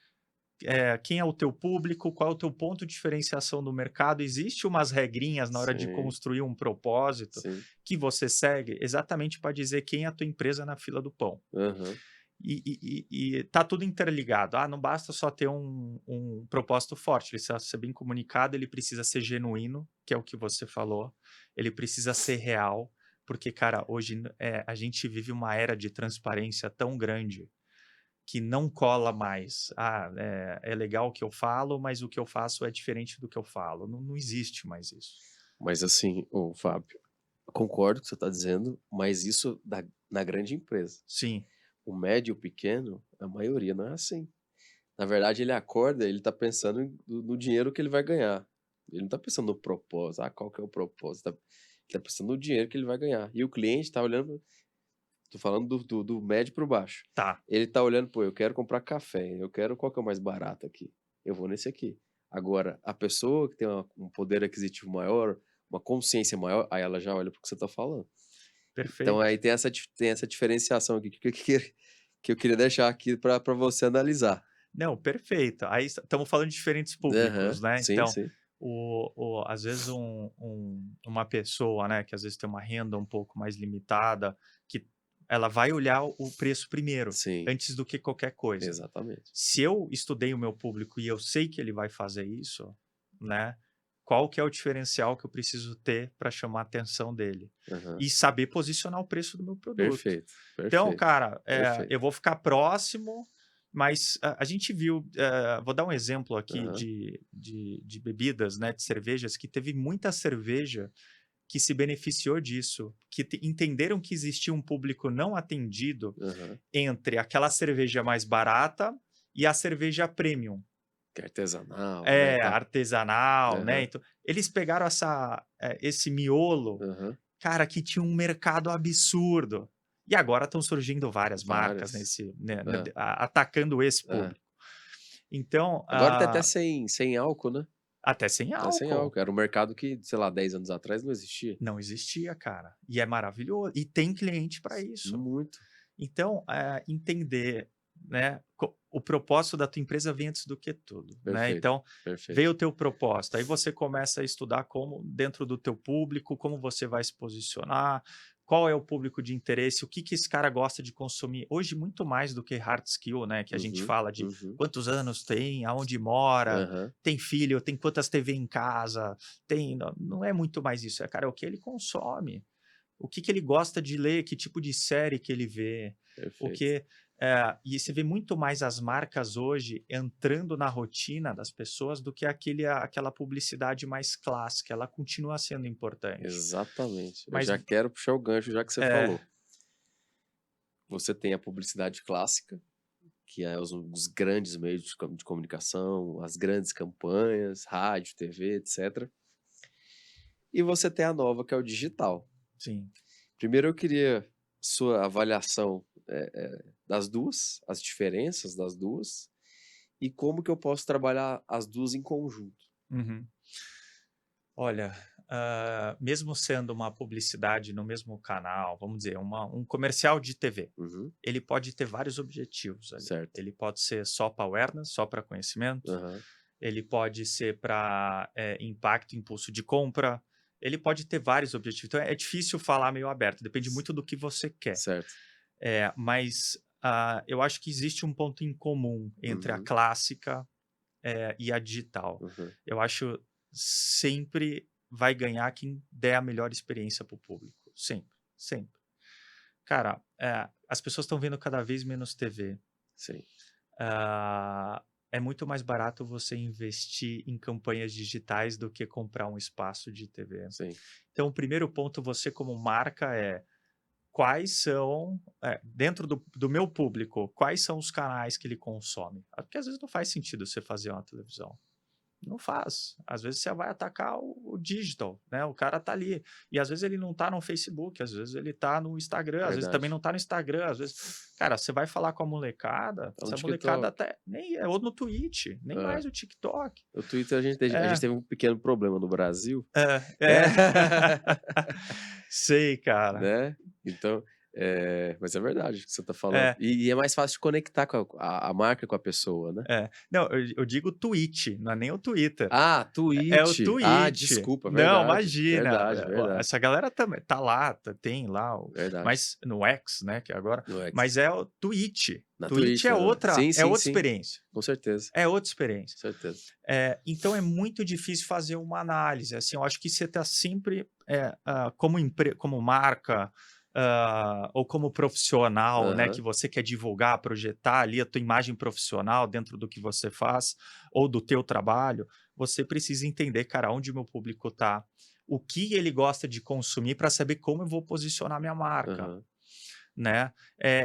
quem é o teu público, qual é o teu ponto de diferenciação no mercado. Existe umas regrinhas na hora de Sim, construir um propósito sim. que você segue exatamente para dizer quem é a tua empresa na fila do pão. Aham. E tá tudo interligado. Não basta só ter um propósito forte, ele precisa ser bem comunicado, ele precisa ser genuíno, que é o que você falou, ele precisa ser real, porque, cara, hoje a gente vive uma era de transparência tão grande que não cola mais. É legal o que eu falo, mas o que eu faço é diferente do que eu falo. Não existe mais isso. Mas assim, ô Fábio, eu concordo com o que você está dizendo, mas isso na grande empresa. Sim. O médio e o pequeno, a maioria não é assim. Na verdade, ele acorda, ele tá pensando no dinheiro que ele vai ganhar. Ele não tá pensando no propósito. Qual que é o propósito? Ele tá pensando no dinheiro que ele vai ganhar. E o cliente tá olhando, tô falando do médio pro baixo. Tá. Ele tá olhando, pô, eu quero comprar café, qual que é o mais barato aqui? Eu vou nesse aqui. Agora, a pessoa que tem um poder aquisitivo maior, uma consciência maior, aí ela já olha pro que você tá falando. Perfeito. Então aí tem essa diferenciação aqui que eu queria deixar aqui para você analisar. Não, perfeito. Aí estamos falando de diferentes públicos, né? Sim, Então, sim. às vezes uma pessoa, né, que às vezes tem uma renda um pouco mais limitada, que ela vai olhar o preço primeiro, Sim, antes do que qualquer coisa. exatamente. Se eu estudei o meu público e eu sei que ele vai fazer isso, né? Qual que é o diferencial que eu preciso ter para chamar a atenção dele? Aham. E saber posicionar o preço do meu produto. Perfeito, Então, perfeito, cara, perfeito. eu vou ficar próximo, mas a gente viu, vou dar um exemplo aqui Aham, de bebidas, né, de cervejas, que teve muita cerveja que se beneficiou disso, que entenderam que existia um público não atendido aham. entre aquela cerveja mais barata e a cerveja premium. Que é artesanal, né, tal. Artesanal, né? Aham, Então, eles pegaram esse miolo, aham. cara, que tinha um mercado absurdo. E agora estão surgindo várias marcas Várias. nesse, né, Hã, atacando esse hã. público. Então, Agora tá até sem álcool, né? até sem Tá sem álcool. álcool. Era um mercado que, sei lá, 10 anos atrás não existia. Não existia, cara. E é maravilhoso. E tem cliente para isso. Muito. Então, entender, né, o propósito da tua empresa vem antes do que tudo, né? Perfeito, Então, perfeito. veio o teu propósito, aí você começa a estudar como dentro do teu público, como você vai se posicionar, qual é o público de interesse, o que esse cara gosta de consumir. Hoje, muito mais do que hard skill, né? Que a gente Uhum, fala de uhum. quantos anos tem, aonde mora, Aham. tem filho, tem quantas TV em casa, não é muito mais isso, cara, é o que ele consome. O que ele gosta de ler, que tipo de série que ele vê, Perfeito. e você vê muito mais as marcas hoje entrando na rotina das pessoas do que aquela publicidade mais clássica, ela continua sendo importante. Exatamente. Eu Mas já quero puxar o gancho, já que você é, falou. Você tem a publicidade clássica, que é os grandes meios de comunicação, as grandes campanhas, rádio, TV, etc. E você tem a nova, que é o digital. sim. Primeiro eu queria sua avaliação das duas, as diferenças das duas, e como que eu posso trabalhar as duas em conjunto. Uhum. Olha, mesmo sendo uma publicidade no mesmo canal, vamos dizer, um comercial de TV, Uhum, ele pode ter vários objetivos ali. certo. Ele pode ser só para awareness, só para conhecimento. Aham, Ele pode ser para impacto, impulso de compra. Ele pode ter vários objetivos. Então é difícil falar meio aberto, depende muito do que você quer. certo. Mas eu acho que existe um ponto em comum entre a Uhum, clássica e a digital. uhum, Eu acho sempre vai ganhar quem der a melhor experiência para o público. Sempre, sempre. Cara, as pessoas estão vendo cada vez menos TV. sim, É muito mais barato você investir em campanhas digitais do que comprar um espaço de TV. sim. Então, o primeiro ponto, você como marca quais são, dentro do meu público, quais são os canais que ele consome? Porque às vezes não faz sentido você fazer uma televisão. Não faz. Às vezes você vai atacar o digital, né? O cara tá ali. E às vezes ele não tá no Facebook, às vezes ele tá no Instagram, às vezes também Verdade. não tá no Instagram, às vezes. Cara, você vai falar com a molecada, Tá no essa molecada TikTok. até nem ou no Twitch, nem É. mais o TikTok. O Twitter a gente É, teve um pequeno problema no Brasil. é, É. é. Sei, cara. Né? Então, Mas é verdade o que você tá falando. É, E é mais fácil de conectar com a marca com a pessoa, né? é. Não, eu digo tweet, não é nem o Twitter. Ah, É o tweet. Ah, tweet. desculpa, Não, verdade. imagina. Verdade, verdade. Essa galera também tá lá, tem lá, Verdade. mas no X, né, que é agora, No X. mas é o tweet. Na Tweet Twitch, é aham. outra, Sim, é sim, outra sim. experiência. Com certeza. É outra experiência. Certeza. Então é muito difícil fazer uma análise. Assim, eu acho que você está sempre, como marca, ou como profissional, né, que Aham. você quer divulgar, projetar ali a tua imagem profissional dentro do que você faz ou do teu trabalho, você precisa entender, cara, onde o meu público está, o que ele gosta de consumir para saber como eu vou posicionar minha marca, Aham. né?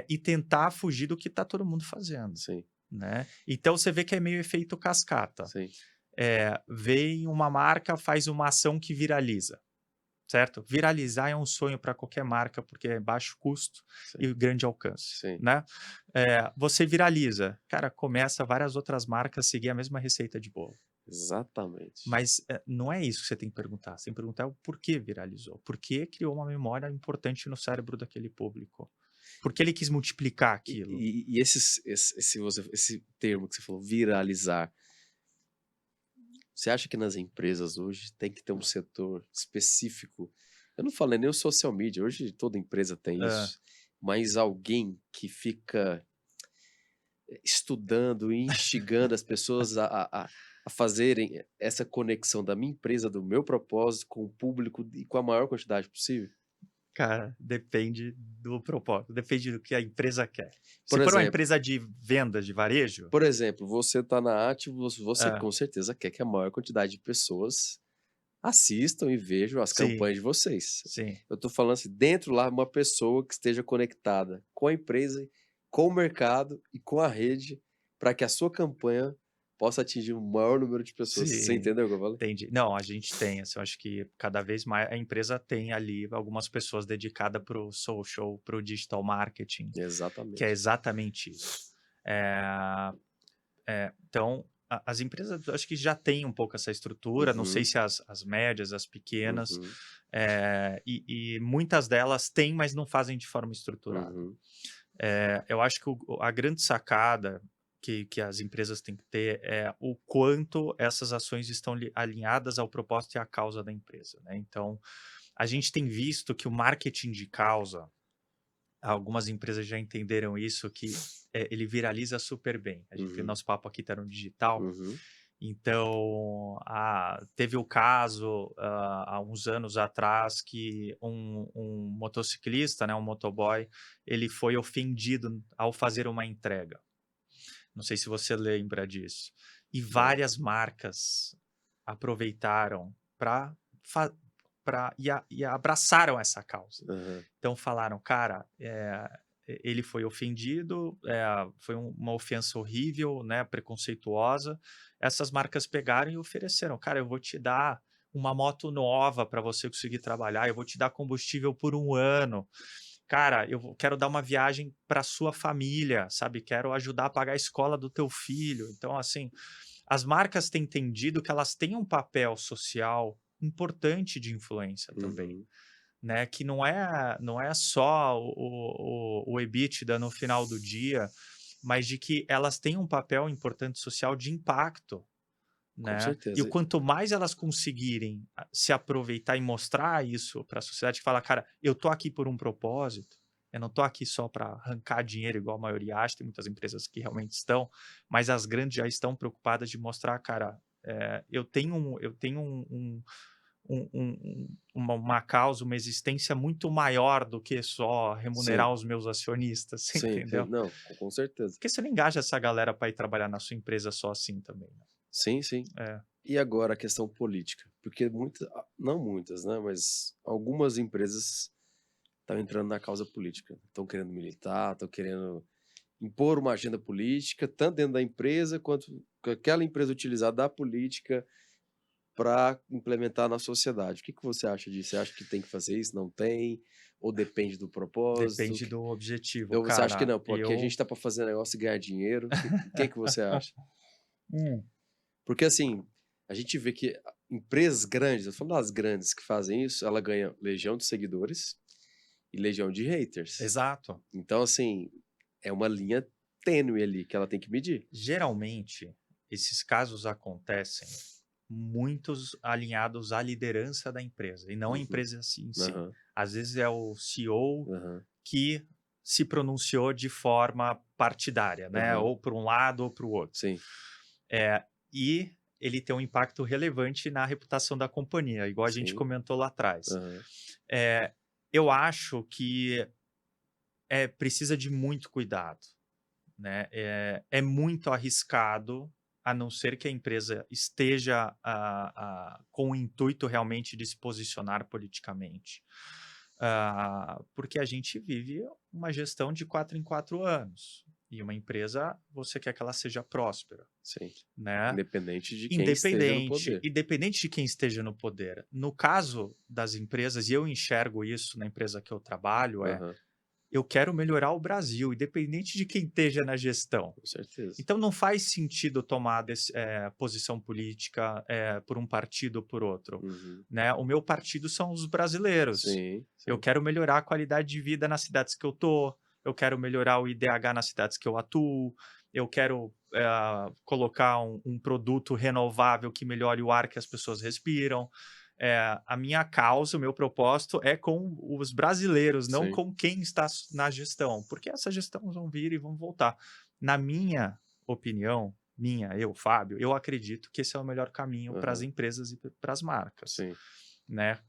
E tentar fugir do que está todo mundo fazendo, Sim, né? Então você vê que é meio efeito cascata. sim, Vem uma marca, faz uma ação que viraliza, certo? Viralizar é um sonho para qualquer marca, porque é baixo custo sim, e grande alcance, sim. né? Você viraliza, cara, começa várias outras marcas a seguir a mesma receita de bolo. Exatamente. Mas não é isso que você tem que perguntar. Você tem que perguntar o porquê viralizou. Por que criou uma memória importante no cérebro daquele público? Por que ele quis multiplicar E aquilo? e e esse termo que você falou, viralizar, você acha que nas empresas hoje tem que ter um setor específico? Eu não falei nem o social media, hoje toda empresa tem Ah, isso, mas alguém que fica estudando e instigando as pessoas a fazerem essa conexão da minha empresa, do meu propósito com o público e com a maior quantidade possível? Cara, depende do propósito, depende do que a empresa quer. Se Por for uma exemplo empresa de vendas de varejo, por exemplo, você está na arte, você ah, com certeza quer que a maior quantidade de pessoas assistam e vejam as sim, campanhas de vocês. sim. Eu estou falando assim, dentro lá, uma pessoa que esteja conectada com a empresa, com o mercado e com a rede, para que a sua campanha possa atingir o maior número de pessoas. Você Sim, entendeu o que eu falei? entendi. Não, a gente tem, assim, eu acho que cada vez mais a empresa tem ali algumas pessoas dedicadas para o social, para o digital marketing, que é Exatamente. exatamente isso. Então, as empresas eu acho que já têm um pouco essa estrutura, não sei Uhum, se as médias, as pequenas, uhum, e muitas delas têm, mas não fazem de forma estruturada. uhum, Eu acho que a grande sacada que as empresas têm que ter é o quanto essas ações estão alinhadas ao propósito e à causa da empresa, né? Então, a gente tem visto que o marketing de causa, algumas empresas já entenderam isso, que ele viraliza super bem. A gente, uhum, nosso papo aqui está no digital, uhum. então, teve o caso há uns anos atrás que um motociclista, né, um motoboy, ele foi ofendido ao fazer uma entrega. Não sei se você lembra disso. E Não. várias marcas aproveitaram e abraçaram essa causa. Aham. Então falaram, cara, ele foi ofendido, foi uma ofensa horrível, né, preconceituosa. Essas marcas pegaram e ofereceram, cara, eu vou te dar uma moto nova para você conseguir trabalhar, eu vou te dar combustível por 1 ano. Cara, quero dar uma viagem para sua família, sabe? Quero ajudar a pagar a escola do teu filho. Então, assim, as marcas têm entendido que elas têm um papel social importante de influência também, Uhum, né? Que não é só o EBITDA no final do dia, mas de que elas têm um papel importante social de impacto, com né? E o certeza. quanto mais elas conseguirem se aproveitar e mostrar isso para a sociedade, que fala, cara, eu tô aqui por um propósito, eu não tô aqui só para arrancar dinheiro igual a maioria acha, tem muitas empresas que realmente estão, mas as grandes já estão preocupadas de mostrar, cara, eu tenho uma causa, uma existência muito maior do que só remunerar Sim, os meus acionistas, você sim, sim. entendeu? Não, com certeza. Porque você não engaja essa galera para ir trabalhar na sua empresa só assim também, né? Sim, sim. É. E agora a questão política, porque não muitas, né, mas algumas empresas estão entrando na causa política, estão querendo militar, estão querendo impor uma agenda política, tanto dentro da empresa quanto que aquela empresa utilizar da política para implementar na sociedade. O que que você acha disso? Você acha que tem que fazer isso? Não tem? Ou depende do propósito? Depende do objetivo, Ou você acha que cara. não? Pô, aqui a gente tá para fazer negócio e ganhar dinheiro. O que que você acha? Hum. Porque assim, a gente vê que empresas grandes, eu tô falando das grandes que fazem isso, ela ganha legião de seguidores e legião de haters. Exato. Então, assim, é uma linha tênue ali que ela tem que medir. Geralmente, esses casos acontecem muitos alinhados à liderança da empresa, e não a Uhum. empresa em si. Aham, Às vezes é o CEO aham, que se pronunciou de forma partidária, né? aham. Ou para um lado ou para o outro. Sim. E ele tem um impacto relevante na reputação da companhia, igual a gente Sim. comentou lá atrás. Aham. Eh, eu acho que precisa de muito cuidado, né? É muito arriscado, a não ser que a empresa esteja com o intuito realmente de se posicionar politicamente. Porque a gente vive uma gestão de 4 em 4 anos. E uma empresa, você quer que ela seja próspera, Sim. né? Independente de quem esteja no poder. Independente de quem esteja no poder. No caso das empresas, e eu enxergo isso na empresa que eu trabalho, Aham, eu quero melhorar o Brasil, independente de quem esteja na gestão. com certeza. Então não faz sentido tomar posição política por um partido ou por outro, Uhum. né? O meu partido são os brasileiros. Sim, Eu sim. quero melhorar a qualidade de vida nas cidades que eu tô, eu quero melhorar o IDH nas cidades que eu atuo, eu quero colocar um produto renovável que melhore o ar que as pessoas respiram. A minha causa, o meu propósito é com os brasileiros, não Sim. com quem está na gestão, porque essa gestão vão vir e vão voltar. Na minha opinião, eu, Fábio, eu acredito que esse é o melhor caminho para as Aham. empresas e para as marcas, Sim. né?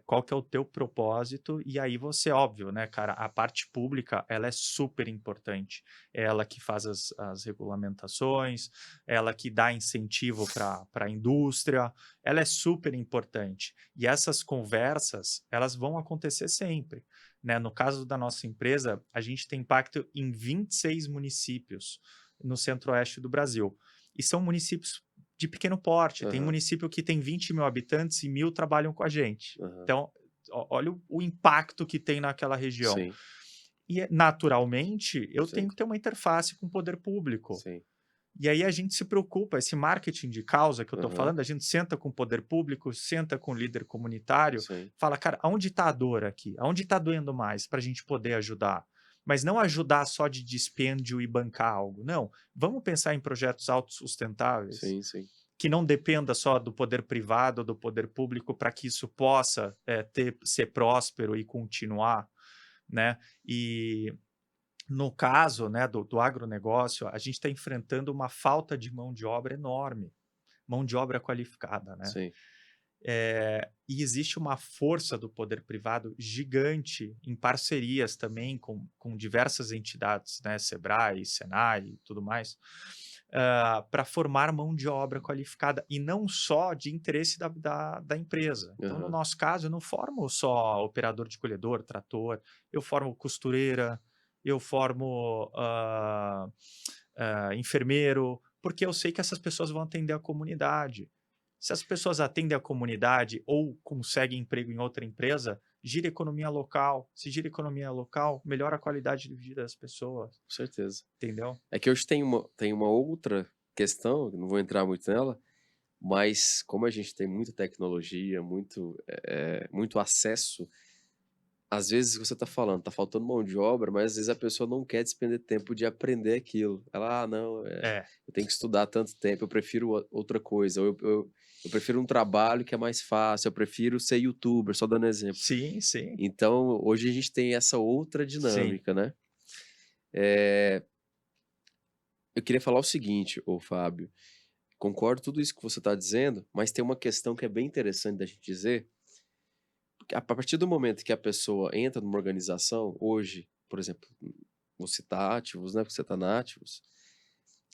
Qual que é o teu propósito? E aí você, óbvio, né, cara, a parte pública, ela é super importante. É ela que faz as regulamentações, ela que dá incentivo para a indústria, ela é super importante. E essas conversas, elas vão acontecer sempre, né? No caso da nossa empresa, a gente tem impacto em 26 municípios no centro-oeste do Brasil. E são municípios de pequeno porte. Tem Aham, município que tem 20 mil habitantes e 1.000 trabalham com a gente. aham. Então, olha o impacto que tem naquela região. Sim, E, naturalmente, eu tenho sim, que ter uma interface com o poder público. sim. E aí a gente se preocupa, esse marketing de causa que eu estou Aham, falando, a gente senta com o poder público, senta com o líder comunitário, sim. fala, cara, aonde está a dor aqui? Aonde está doendo mais para a gente poder ajudar? Mas não ajudar só de dispêndio e bancar algo. Não. Vamos pensar em projetos autossustentáveis Sim, sim. que não dependa só do poder privado, do poder público, para que isso possa ser próspero e continuar, né? E no caso, né, do agronegócio, a gente está enfrentando uma falta de mão de obra enorme, mão de obra qualificada, né? Sim. E existe uma força do poder privado gigante em parcerias também com diversas entidades, né, Sebrae, Senai e tudo mais, para formar mão de obra qualificada e não só de interesse da empresa. Então, no Aham. nosso caso, eu não formo só operador de colhedor, trator, eu formo costureira, eu formo enfermeiro, porque eu sei que essas pessoas vão atender a comunidade. Se as pessoas atendem a comunidade ou conseguem emprego em outra empresa, gira a economia local. Se gira a economia local, melhora a qualidade de vida das pessoas, Com certeza. entendeu? É que hoje tem uma outra questão, não vou entrar muito nela, mas como a gente tem muita tecnologia, muito acesso, às vezes você tá falando, tá faltando mão de obra, mas às vezes a pessoa não quer despender tempo de aprender aquilo. Ela, não, É, eu tenho que estudar tanto tempo, eu prefiro outra coisa, ou eu prefiro um trabalho que é mais fácil, eu prefiro ser youtuber, só dando exemplo. sim, sim, Então, hoje a gente tem essa outra sim. dinâmica, né? Eh, eu queria falar o seguinte, ô Fábio, concordo tudo isso que você está dizendo, mas tem uma questão que é bem interessante da gente dizer, porque a partir do momento que a pessoa entra numa organização, hoje, por exemplo, vou citar Ativos, né, porque você está na Ativos,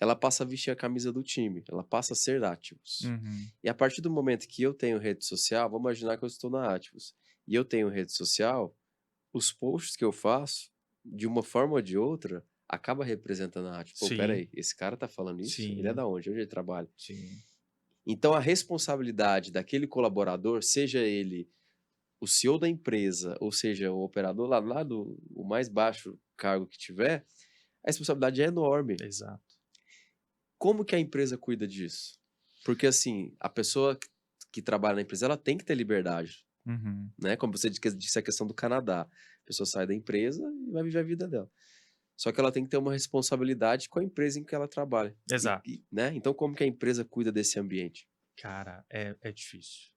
ela passa a vestir a camisa do time, ela passa a ser Ativos. Uhum. E a partir do momento que eu tenho rede social, vamos imaginar que eu estou na Ativos, e eu tenho rede social, os posts que eu faço, de uma forma ou de outra, acaba representando a arte. Pô, pera Sim, aí, esse cara tá falando isso? Ele é sim, da onde? Onde ele trabalha? sim. Então a responsabilidade daquele colaborador, seja ele o CEO da empresa, ou seja, o operador lá do o mais baixo cargo que tiver, a responsabilidade é enorme. Exato. Como que a empresa cuida disso? Porque assim, a pessoa que trabalha na empresa, ela tem que ter liberdade, Uhum. né? Como você disse a questão do Canadá. pessoa sai da empresa e vai viver a vida dela. Só que ela tem que ter uma responsabilidade com a empresa em que ela trabalha. Exato. Né? Então, como que a empresa cuida desse ambiente? Cara, é difícil.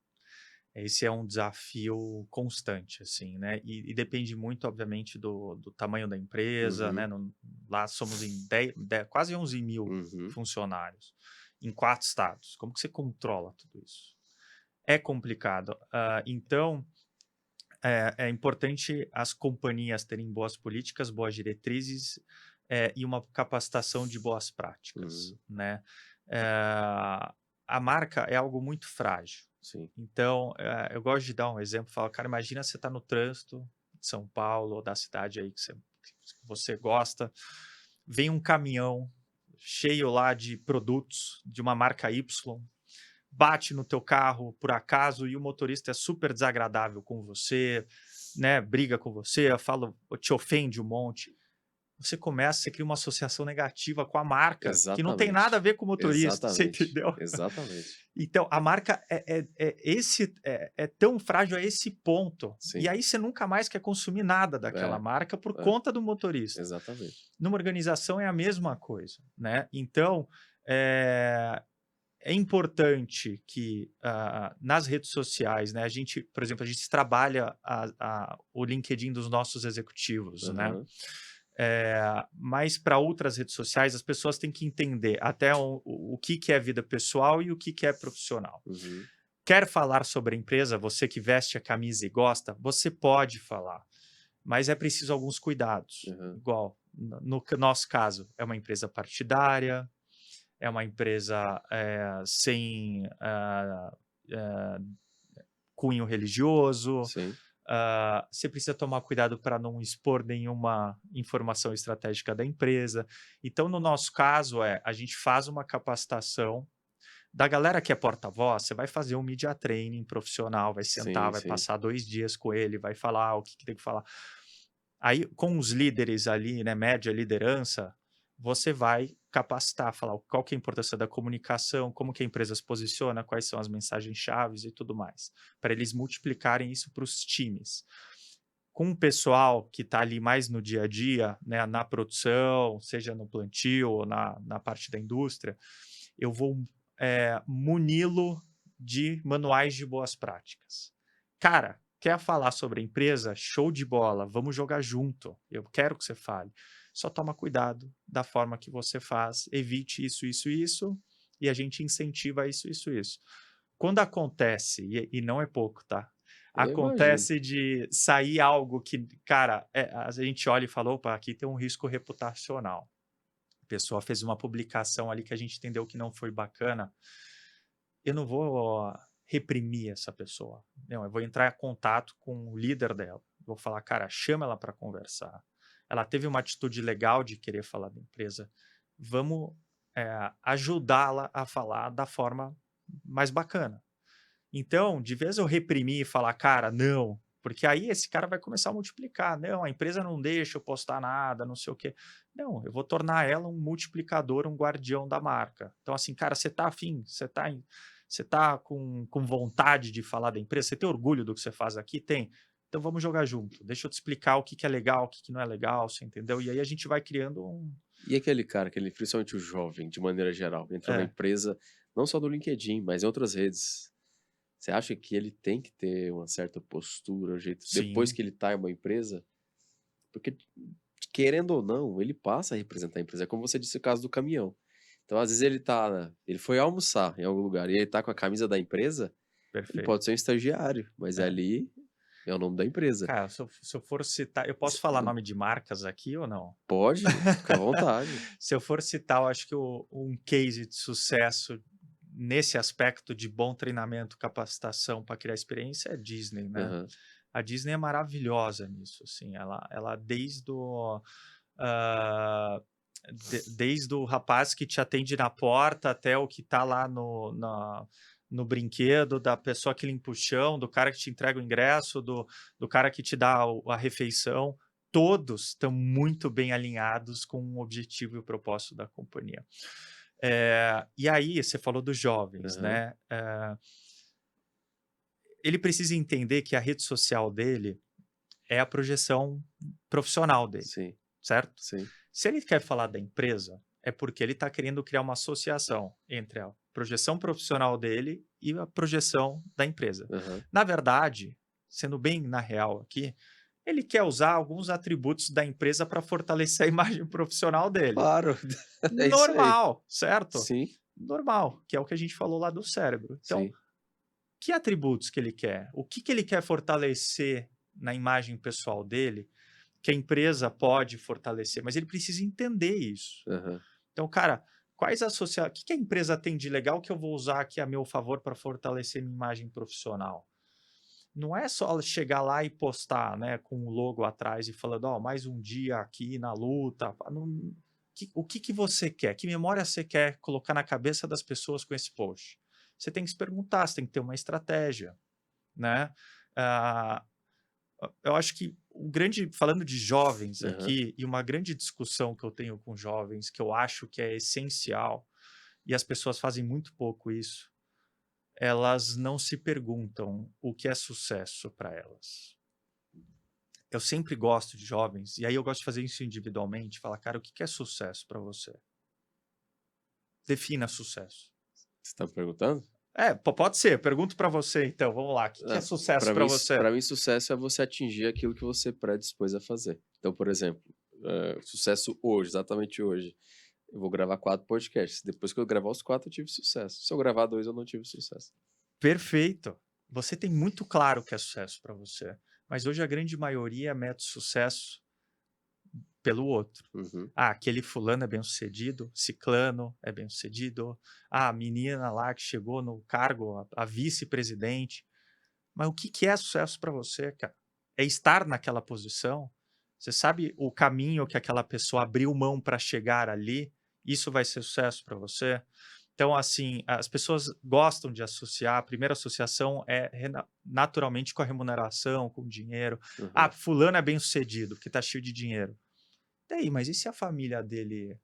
Esse é um desafio constante, assim, né? E depende muito, obviamente, do tamanho da empresa, né? Uhum, Lá somos em quase 11 mil uhum, funcionários, em 4 estados. Como que você controla tudo isso? É complicado. Então, é importante as companhias terem boas políticas, boas diretrizes, e uma capacitação de boas práticas, uhum, né? A marca é algo muito frágil. sim. Então, eu gosto de dar um exemplo, falo, cara, imagina você tá no trânsito de São Paulo ou da cidade aí que você gosta, vem um caminhão cheio lá de produtos de uma marca Y, bate no teu carro por acaso e o motorista é super desagradável com você, né, briga com você, fala, te ofende um monte. Você cria uma associação negativa com a marca, que não tem nada a Exatamente. ver com o motorista, você Exatamente. entendeu? Exatamente. Então, a marca é tão frágil a esse ponto. E Sim. aí você nunca mais quer consumir nada daquela É, marca por é, conta do motorista. exatamente. Numa organização é a mesma coisa, né? Então, é, é importante que nas redes sociais, né, a gente, por exemplo, a gente trabalha o LinkedIn dos nossos executivos, né? Aham, Mas para outras redes sociais, as pessoas têm que entender até o que é vida pessoal e o que é profissional. uhum, Quer falar sobre a empresa, você que veste a camisa e gosta, você pode falar, mas é preciso alguns cuidados. aham, Igual, no nosso caso, é uma empresa partidária, é uma empresa sem ah, cunho religioso. sim. Você precisa tomar cuidado para não expor nenhuma informação estratégica da empresa. Então, no nosso caso, a gente faz uma capacitação da galera que é porta-voz. Você vai fazer um media training profissional, vai sentar, Sim, vai sim. passar 2 dias com ele, vai falar o que tem que falar. Aí, com os líderes ali, né, média liderança, você vai capacitar, falar qual que é a importância da comunicação, como que a empresa se posiciona, quais são as mensagens chaves e tudo mais, para eles multiplicarem isso para os times. Com o pessoal que está ali mais no dia a dia, né, na produção, seja no plantio ou na parte da indústria, eu vou muni-lo de manuais de boas práticas. Cara, quer falar sobre a empresa? Show de bola, vamos jogar junto. Eu quero que você fale. Só toma cuidado da forma que você faz, evite isso, isso, isso, e a gente incentiva isso, isso, isso. Quando acontece, e não é pouco, tá? Eu imagino. Acontece de sair algo que, cara, a gente olha e fala, opa, aqui tem um risco reputacional. A pessoa fez uma publicação ali que a gente entendeu que não foi bacana. Eu não vou reprimir essa pessoa. Não, eu vou entrar em contato com o líder dela. Vou falar, cara, chama ela para conversar. Ela teve uma atitude legal de querer falar da empresa. Vamos ajudá-la a falar da forma mais bacana. Então, de vez eu reprimir e falar, cara, não, porque aí esse cara vai começar a multiplicar. Não, a empresa não deixa eu postar nada, não sei o quê. Não, eu vou tornar ela um multiplicador, um guardião da marca. Então, assim, cara, você tá afim, você tá com vontade de falar da empresa, você tem orgulho do que você faz aqui? Tem. Então vamos jogar junto. Deixa eu te explicar o que é legal, o que não é legal, você entendeu? E aí a gente vai criando um. E aquele cara, principalmente o jovem, de maneira geral, entrou na É, empresa, não só no LinkedIn, mas em outras redes. Você acha que ele tem que ter uma certa postura, um jeito, depois sim, que ele tá em uma empresa? Porque, querendo ou não, ele passa a representar a empresa. É como você disse o caso do caminhão. Então, às vezes, ele foi almoçar em algum lugar e ele tá com a camisa da empresa, ele pode perfeito. ser um estagiário, mas É. ali é o nome da empresa. Cara, se eu for citar, eu posso Se- falar nome de marcas aqui ou não? Pode, fica à vontade. Se eu for citar, eu acho que um case de sucesso nesse aspecto de bom treinamento, capacitação para criar experiência é a Disney, né? Aham, A Disney é maravilhosa nisso, assim, ela ah, desde o rapaz que te atende na porta até o que está lá no brinquedo, da pessoa que limpa o chão, do cara que te entrega o ingresso, do cara que te dá a refeição, todos estão muito bem alinhados com o objetivo e o propósito da companhia. E aí, você falou dos jovens, aham, né? Ele precisa entender que a rede social dele é a projeção profissional dele, Sim, certo? sim. Se ele quer falar da empresa, é porque ele está querendo criar uma associação entre a projeção profissional dele e a projeção da empresa. Aham. Na verdade, sendo bem na real aqui, ele quer usar alguns atributos da empresa para fortalecer a imagem profissional dele. Claro, é isso aí. Normal, certo? Sim, Normal, que é o que a gente falou lá do cérebro. Então, sim. que atributos que ele quer? O que ele quer fortalecer na imagem pessoal dele, que a empresa pode fortalecer, mas ele precisa entender isso. Aham. Então, cara, quais associações, o que a empresa tem de legal que eu vou usar aqui a meu favor para fortalecer minha imagem profissional? Não é só chegar lá e postar, né, com o logo atrás e falando, ó, mais um dia aqui na luta. O que você quer? Que memória você quer colocar na cabeça das pessoas com esse post? Você tem que se perguntar, você tem que ter uma estratégia, né? Ah, eu acho que falando de jovens Aham. aqui, e uma grande discussão que eu tenho com jovens, que eu acho que é essencial, e as pessoas fazem muito pouco isso, elas não se perguntam o que é sucesso para elas. Eu sempre gosto de jovens, e aí eu gosto de fazer isso individualmente, falar, cara, o que é sucesso para você? Defina sucesso. Você tá me perguntando? Pode ser, pergunto para você então, vamos lá, o que é Ah, sucesso para você? pra mim sucesso é você atingir aquilo que você predispôs a fazer. Então, por exemplo, sucesso hoje, exatamente hoje, eu vou gravar 4 podcasts. Depois que eu gravar os 4, eu tive sucesso. Se eu gravar 2, eu não tive sucesso. Perfeito. Você tem muito claro o que é sucesso para você, mas hoje a grande maioria mede sucesso pelo outro. Uhum. Ah, aquele fulano é bem-sucedido, ciclano é bem-sucedido, ah, a menina lá que chegou no cargo, a vice-presidente. Mas o que é sucesso para você, cara? É estar naquela posição? Você sabe o caminho que aquela pessoa abriu mão para chegar ali? Isso vai ser sucesso para você? Então, assim, as pessoas gostam de associar. A primeira associação é naturalmente com a remuneração, com o dinheiro. Ah, Uhum. fulano é bem-sucedido, porque está cheio de dinheiro. E aí, mas e se a família dele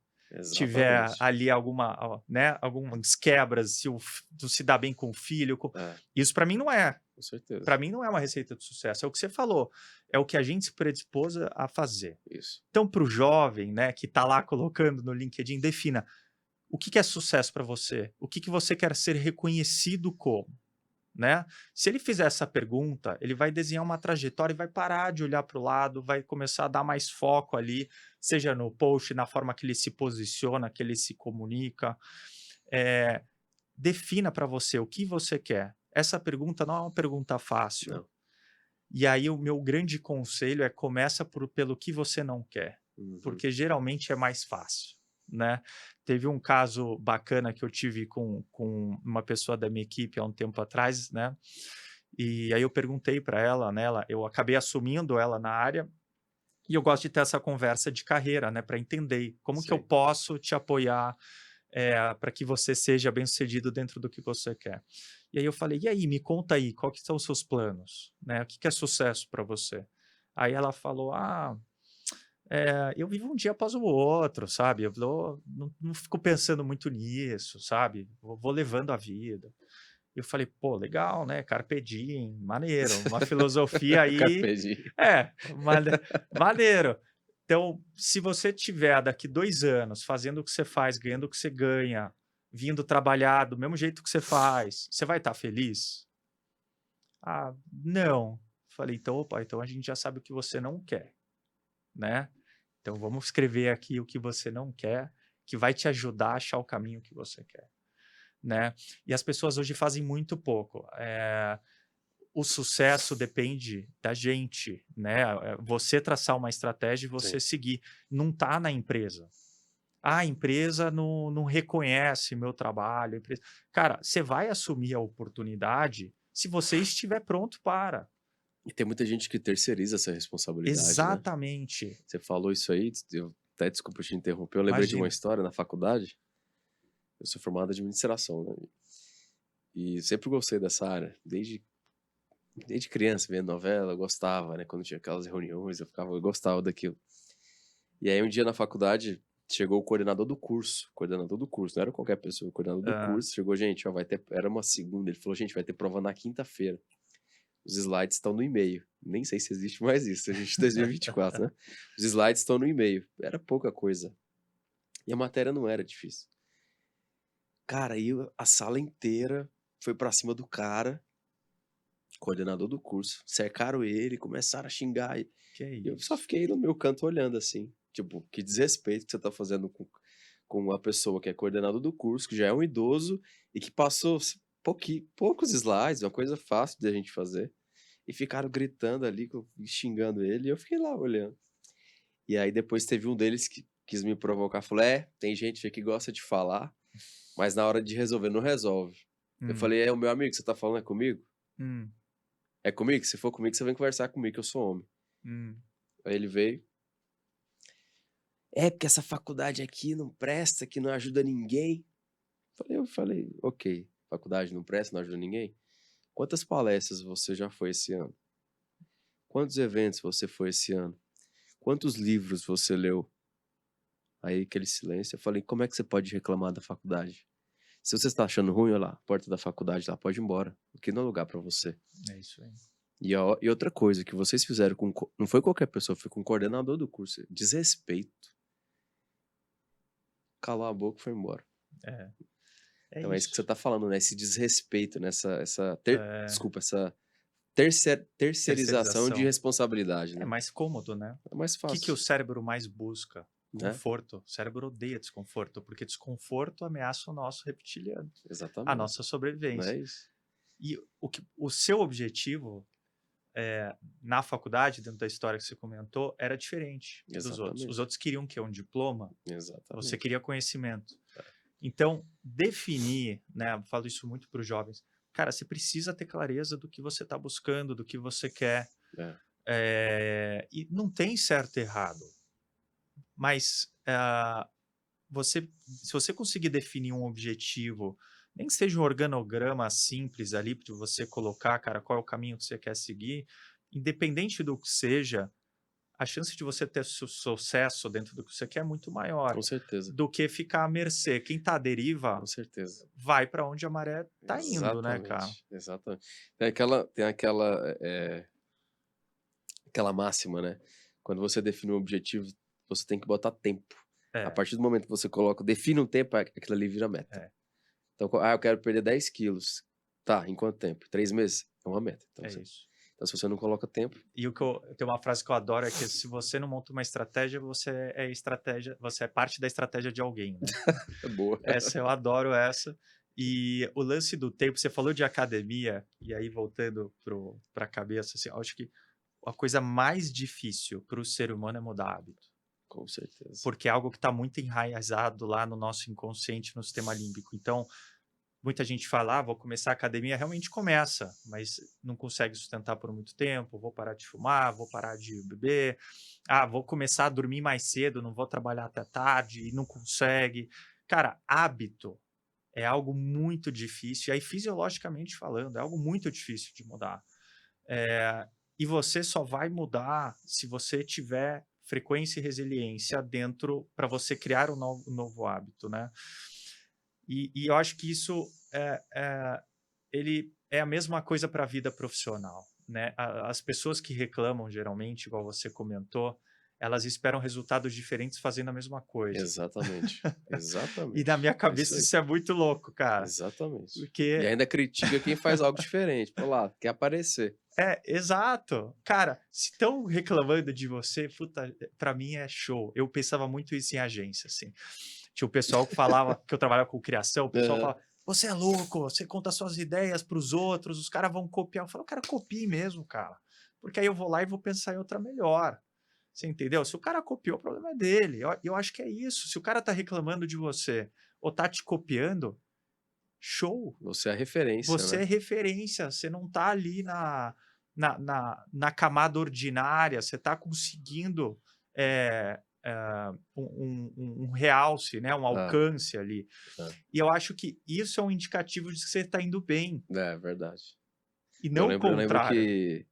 tiver Exatamente. ali né, algumas quebras, se não se dá bem com o filho? É, Isso para mim não é. com certeza. Para mim não é uma receita de sucesso. É o que você falou. É o que a gente se predispôs a fazer. Isso. Então, para o jovem, né, que está lá colocando no LinkedIn, defina o que é sucesso para você? O que você quer ser reconhecido como? Né? Se ele fizer essa pergunta, ele vai desenhar uma trajetória e vai parar de olhar para o lado, vai começar a dar mais foco ali, seja no post, na forma que ele se posiciona, que ele se comunica. Eh, Defina para você o que você quer. Essa pergunta não é uma pergunta fácil. Não. E aí o meu grande conselho é começa pelo que você não quer, Uhum. porque geralmente é mais fácil, né? Teve um caso bacana que eu tive com uma pessoa da minha equipe há um tempo atrás, né? E aí eu perguntei para ela, né? Eu acabei assumindo ela na área e eu gosto de ter essa conversa de carreira, né? Para entender como que eu Sim. posso te apoiar para que você seja bem-sucedido dentro do que você quer. E aí eu falei: "E aí, me conta aí, qual que são os seus planos, né? O que que é sucesso para você?". Aí ela falou: "Ah, eu vivo um dia após o outro, sabe? Não fico pensando muito nisso, sabe? Vou levando a vida". Eu falei: "Pô, legal, né? Carpe diem, maneiro, uma filosofia aí, Carpe diem. maneiro". Então, se você tiver daqui 2 anos fazendo o que você faz, ganhando o que você ganha, vindo trabalhar do mesmo jeito que você faz, você vai estar feliz? "Ah, não". Falei: "Então, opa, então a gente já sabe o que você não quer, né? Então vamos escrever aqui o que você não quer, que vai te ajudar a achar o caminho que você quer", né? E as pessoas hoje fazem muito pouco. O sucesso depende da gente, né? Você traçar uma estratégia e você Sim. seguir. Não está na empresa. Ah, a empresa não reconhece meu trabalho. Cara, você vai assumir a oportunidade se você estiver pronto para. E tem muita gente que terceiriza essa responsabilidade, né? Exatamente. Você falou isso aí, eu até desculpa te interromper, eu lembrei de uma Imagina. história na faculdade. Eu sou formado em administração, né? E sempre gostei dessa área, desde criança, vendo novela, eu gostava, né? Quando tinha aquelas reuniões, eu gostava daquilo. E aí um dia na faculdade chegou o coordenador do curso, não era qualquer pessoa, o coordenador do Ah, curso, chegou, gente, ó, era uma segunda, ele falou, gente, vai ter prova na quinta-feira. Os slides estão no e-mail. Nem sei se existe mais isso, a gente em 2024, né? Os slides estão no e-mail. Era pouca coisa. E a matéria não era difícil. Cara, aí a sala inteira foi pra cima do cara, coordenador do curso. Cercaram ele, começaram a xingar. E Que eu só isso. fiquei no meu canto olhando assim. Tipo, que desrespeito que você tá fazendo com uma pessoa que é coordenador do curso, que já é um idoso e que passou poucos slides, uma coisa fácil de a gente fazer. E ficaram gritando ali, xingando ele, e eu fiquei lá olhando. E aí depois teve um deles que quis me provocar, falou, tem gente aqui que gosta de falar, mas na hora de resolver não resolve. Eu Hum, falei, o meu amigo que você tá falando é comigo? hum, É comigo? Se for comigo, você vem conversar comigo, que eu sou homem. hum. Aí ele veio, porque essa faculdade aqui não presta, que não ajuda ninguém. Eu falei, ok, faculdade não presta, não ajuda ninguém? Quantas palestras você já foi esse ano? Quantos eventos você foi esse ano? Quantos livros você leu? Aí aquele silêncio, eu falei, como é que você pode reclamar da faculdade? Se você está achando ruim, olha lá, a porta da faculdade lá, pode ir embora. Aqui não é lugar para você. É isso aí. E outra coisa que vocês fizeram não foi qualquer pessoa, foi com o coordenador do curso. Desrespeito. Calou a boca e foi embora. É, é Então é isso que você isso. tá falando, né? Esse desrespeito, né? É, Desculpa, essa terceirização de terceirização. responsabilidade, É né? mais cômodo, né? É mais O que que o fácil, cérebro mais busca? né? Conforto. O cérebro odeia desconforto, porque desconforto ameaça o nosso reptiliano, a Exatamente. nossa Não é sobrevivência. isso? E o seu objetivo na faculdade, dentro da história que você comentou, era diferente dos outros. Os Exatamente. outros queriam o quê? Um diploma? Você Exatamente. queria conhecimento. Então, definir, né? Eu falo isso muito para os jovens. Cara, você precisa ter clareza do que você está buscando, do que você quer. É, E não tem certo e errado, mas se você conseguir definir um objetivo, nem que seja um organograma simples ali para você colocar, cara, qual é o caminho que você quer seguir, independente do que seja, a chance de você ter sucesso dentro do que você quer é muito maior com certeza. do que ficar à mercê. Quem está à deriva Com certeza. vai para onde a maré está indo, né, cara? Exatamente. Exatamente. Aquela máxima, né? Quando você define um objetivo, você tem que botar tempo. A É, partir do momento que você define um tempo, aquilo ali vira meta. é, Então, eu quero perder 10 quilos. Tá, em quanto tempo? 3 meses? É uma meta. é isso. Então, se você não coloca tempo, E tem uma frase que eu adoro é que se você não monta uma estratégia, você é parte da estratégia de alguém, né? é boa. Essa eu adoro essa. E o lance do tempo, você falou de academia, e aí voltando para a cabeça, assim, eu acho que a coisa mais difícil para o ser humano é mudar hábito, Com certeza. porque é algo que está muito enraizado lá no nosso inconsciente, no sistema límbico. Então, muita gente fala, vou começar a academia, realmente começa, mas não consegue sustentar por muito tempo, vou parar de fumar, vou parar de beber, vou começar a dormir mais cedo, não vou trabalhar até tarde, e não consegue. Cara, hábito é algo muito difícil, e aí fisiologicamente falando, é algo muito difícil de mudar. E você só vai mudar se você tiver frequência e resiliência dentro para você criar um novo hábito, né? E eu acho que isso ele é a mesma coisa para a vida profissional, né? As pessoas que reclamam geralmente, igual você comentou, elas esperam resultados diferentes fazendo a mesma coisa. Exatamente. E na Exatamente. minha É isso cabeça aí. isso é muito louco, cara. Exatamente. E Porque ainda critica quem faz algo diferente. Pô lá, quer aparecer. exato. Cara, se estão reclamando de você, puta, pra mim é show. Eu pensava muito isso em agência, assim. Tinha o pessoal que falava, que eu trabalhava com criação, o pessoal Aham. falava, você é louco, você conta suas ideias pros outros, os caras vão copiar. Eu falo, cara, copie mesmo, cara. Porque aí eu vou lá e vou pensar em outra melhor. Você entendeu? Se o cara copiou, o problema é dele. Eu acho que é isso. Se o cara tá reclamando de você ou tá te copiando, show. Você é a referência, Você é né? referência, você não está ali na camada ordinária, você está conseguindo um realce, né, um Ah, alcance ali. ah. E eu acho que isso é um indicativo de que você está indo bem, É verdade. e Eu não o lembro, eu lembro contrário. que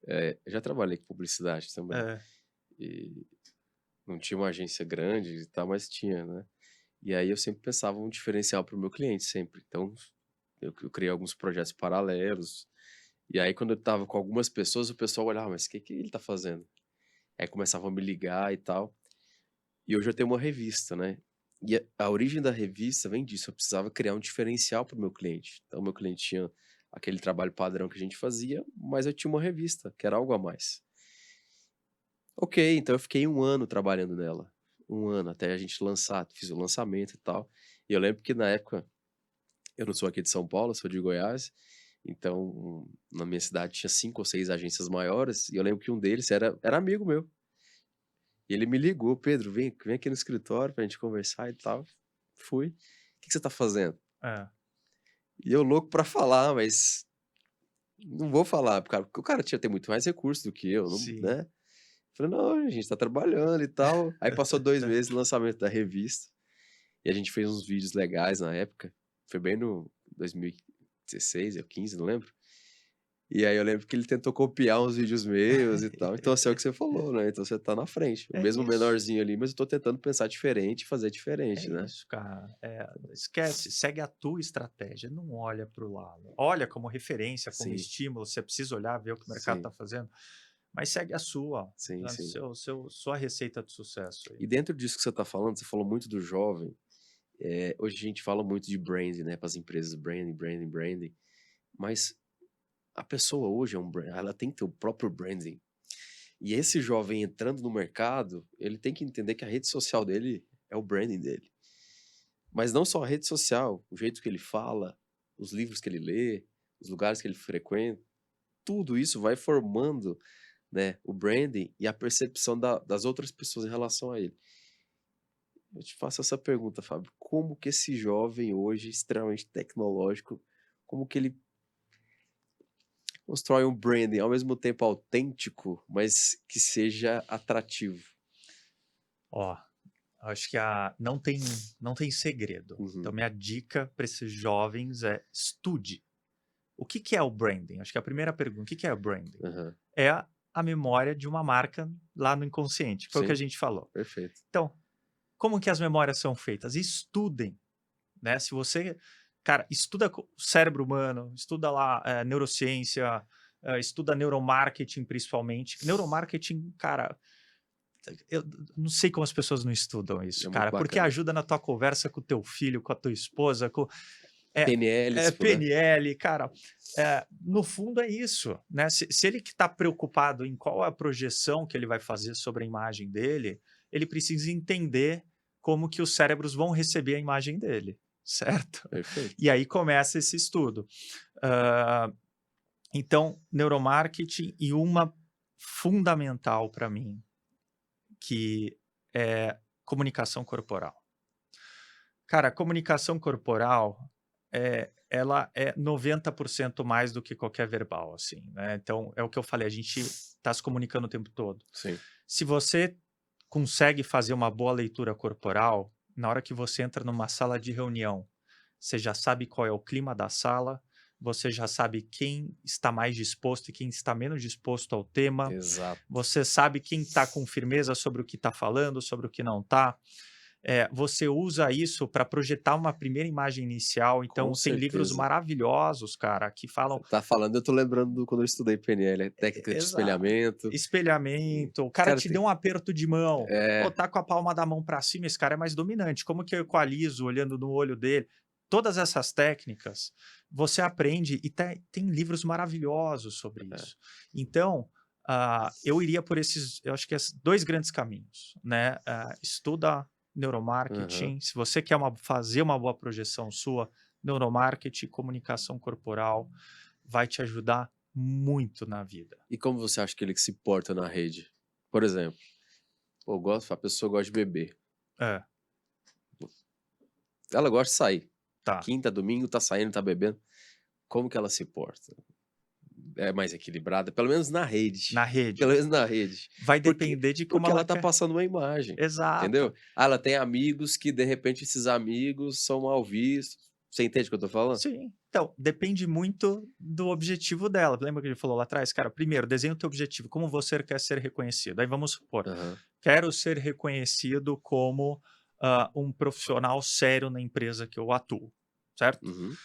eu já trabalhei com publicidade também. É, E não tinha uma agência grande e tal, mas tinha, né? E aí eu sempre pensava um diferencial para o meu cliente, sempre. Então, eu criei alguns projetos paralelos E aí, quando eu tava com algumas pessoas, o pessoal olhava, mas o que que ele tá fazendo? Aí começavam a me ligar e tal. E hoje eu tenho uma revista, né? E a origem da revista vem disso. Eu precisava criar um diferencial para o meu cliente. Então, meu cliente tinha aquele trabalho padrão que a gente fazia, mas eu tinha uma revista, que era algo a mais. Ok, então eu fiquei 1 ano trabalhando nela. 1 ano, até a gente lançar, fiz o lançamento e tal. E eu lembro que na época, eu não sou aqui de São Paulo, sou de Goiás, então na minha cidade tinha 5 ou 6 agências maiores, e eu lembro que um deles era amigo meu. E ele me ligou: "Pedro, vem aqui no escritório pra gente conversar e tal". Fui. "Que você tá fazendo?". É, E eu louco pra falar, mas não vou falar pro cara, porque o cara tinha ter muito mais recurso do que eu, não, sim. né. Falei: "Não, a gente tá trabalhando e tal". Aí passou 2 meses, lançamento da revista, e a gente fez uns vídeos legais na época, foi bem no 2016 ou 15, não lembro. E aí eu lembro que ele tentou copiar uns vídeos meus e tal, então assim, é o que você falou, né, então você tá na frente, É mesmo isso. menorzinho ali, mas eu tô tentando pensar diferente e fazer É diferente, né. isso, cara. Esquece, segue a tua estratégia, não olha para o lado. Olha como referência, como Sim, estímulo, você precisa olhar, ver o que o mercado sim, está fazendo, mas segue a sua, sim, né, sim. sua receita de sucesso aí. E dentro disso que você tá falando, você falou muito do jovem, hoje a gente fala muito de branding, né, para as empresas, branding, branding, branding, mas a pessoa hoje é um brand, ela tem que ter o próprio branding. E esse jovem entrando no mercado, ele tem que entender que a rede social dele é o branding dele. Mas não só a rede social, o jeito que ele fala, os livros que ele lê, os lugares que ele frequenta, tudo isso vai formando, né, o branding e a percepção das outras pessoas em relação a ele. Eu te faço essa pergunta, Fábio: como que esse jovem hoje, extremamente tecnológico, como que ele constrói um branding ao mesmo tempo autêntico, mas que seja atrativo? Ó, acho que não tem segredo. Então, Uhum, minha dica para esses jovens é estude. O que que é o branding? Acho que a primeira pergunta, o que que é o branding? aham. É a memória de uma marca lá no inconsciente, foi o que a Sim, gente falou. perfeito. Então, como que as memórias são feitas? Estudem, né? Se você, cara, estuda o cérebro humano, estuda lá neurociência, estuda neuromarketing principalmente. Neuromarketing, cara, eu não sei como as pessoas não estudam isso, É muito cara, porque bacana. ajuda na tua conversa com o teu filho, com a tua esposa, com é, PNL, se puder. PNL, cara, no fundo é isso, né? Se ele que está preocupado em qual é a projeção que ele vai fazer sobre a imagem dele, ele precisa entender como que os cérebros vão receber a imagem dele, certo? Perfeito. E aí começa esse estudo. Ah, então, neuromarketing e uma fundamental para mim, que é comunicação corporal. Cara, a comunicação corporal, ela é 90% mais do que qualquer verbal, assim, né. Então, é o que eu falei, a gente está se comunicando o tempo todo. Sim. Se você consegue fazer uma boa leitura corporal, na hora que você entra numa sala de reunião, você já sabe qual é o clima da sala, você já sabe quem está mais disposto e quem está menos disposto ao tema, Exato. você sabe quem está com firmeza sobre o que está falando, sobre o que não está. Você usa isso para projetar uma primeira imagem inicial. Com Então, tem livros certeza. maravilhosos, cara, que Você falam. tá falando, eu tô lembrando do quando eu estudei PNL, técnica de Exato. espelhamento. Espelhamento, o cara Cara, te tem deu um aperto de mão, pô, é, tá com a palma da mão para cima, esse cara é mais dominante. Como que eu equalizo olhando no olho dele? Todas essas técnicas você aprende e tem livros maravilhosos sobre é. isso. Então, eu iria por esses, eu acho que esses 2 grandes caminhos, né, estuda Aham. neuromarketing, se você quer fazer uma boa projeção sua, neuromarketing, comunicação corporal, vai te ajudar muito na vida. E como você acha que ele se porta na rede? Por exemplo, pô, a pessoa gosta de beber. É, Ela gosta de sair. tá. Quinta, domingo, tá saindo, tá bebendo. Como que ela se porta? É mais equilibrada, pelo menos na rede. Na rede. Pelo menos na rede. Vai Porque depender de como porque ela ela tá quer. passando uma imagem, entendeu? Exato. Ah, ela tem amigos que, de repente, esses amigos são mal vistos. Você entende o que eu tô falando? Sim. Então, depende muito do objetivo dela. Lembra que ele falou lá atrás? Cara, primeiro, desenha o teu objetivo, como você quer ser reconhecido. Aí vamos supor, Aham. quero ser reconhecido como um profissional sério na empresa que eu atuo, certo? Uhum.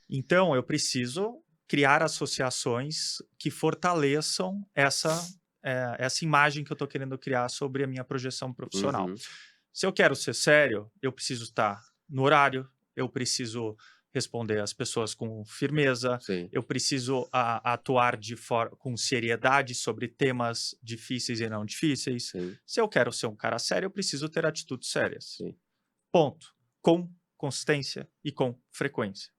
Então, eu preciso criar associações que fortaleçam essa imagem que eu estou querendo criar sobre a minha projeção profissional. Uhum. Se eu quero ser sério, eu preciso estar no horário, eu preciso responder às pessoas com firmeza, Sim, eu preciso atuar com seriedade sobre temas difíceis e não difíceis. sim, Se eu quero ser um cara sério, eu preciso ter atitudes sérias. sim. Ponto. Com consistência e com frequência.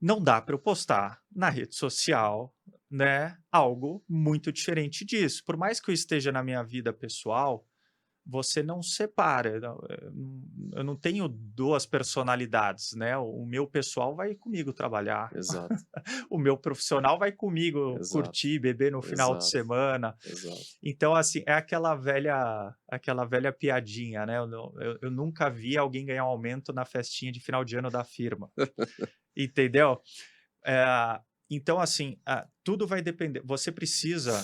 Não dá para eu postar na rede social, né, algo muito diferente disso. Por mais que eu esteja na minha vida pessoal, você não separa. Eu não tenho duas personalidades, né? O meu pessoal vai comigo trabalhar, Exato, o meu profissional vai comigo exato, curtir, beber no final de exato, semana. exato. Então, assim, é aquela velha piadinha, né? Eu nunca vi alguém ganhar um aumento na festinha de final de ano da firma, entendeu? Eh, então, assim, tudo vai depender. Você precisa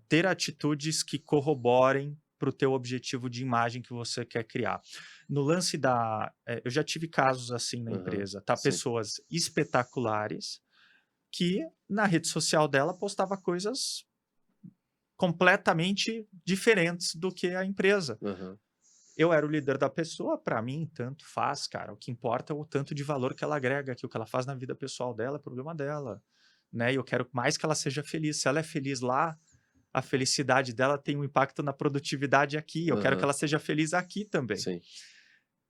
ter atitudes que corroborem para o teu objetivo de imagem que você quer criar. No lance eu já tive casos assim na Aham, empresa, tá? sim. Pessoas espetaculares que na rede social dela postava coisas completamente diferentes do que a empresa. Aham, Eu era o líder da pessoa, para mim, tanto faz, cara. O que importa é o tanto de valor que ela agrega aqui, o que ela faz na vida pessoal dela é problema dela, né? E eu quero mais que ela seja feliz. Se ela é feliz lá, a felicidade dela tem um impacto na produtividade aqui. Eu quero que aham, ela seja feliz aqui também. sim.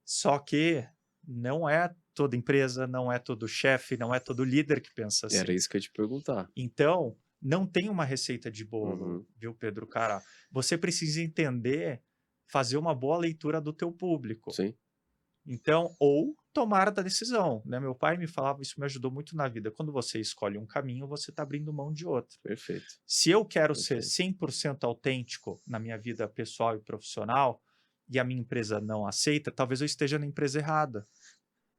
Só que não é toda empresa, não é todo chefe, não é todo líder que pensa Era assim. isso que eu ia te perguntar. Então, não tem uma receita de bolo, Uhum, viu, Pedro? Cara, você precisa entender, fazer uma boa leitura do teu público. sim, Então, ou tomar a decisão, né? Meu pai me falava, isso me ajudou muito na vida. Quando você escolhe um caminho, você está abrindo mão de outro. perfeito, Se eu quero ser perfeito. 100% autêntico na minha vida pessoal e profissional, e a minha empresa não aceita, talvez eu esteja na empresa errada.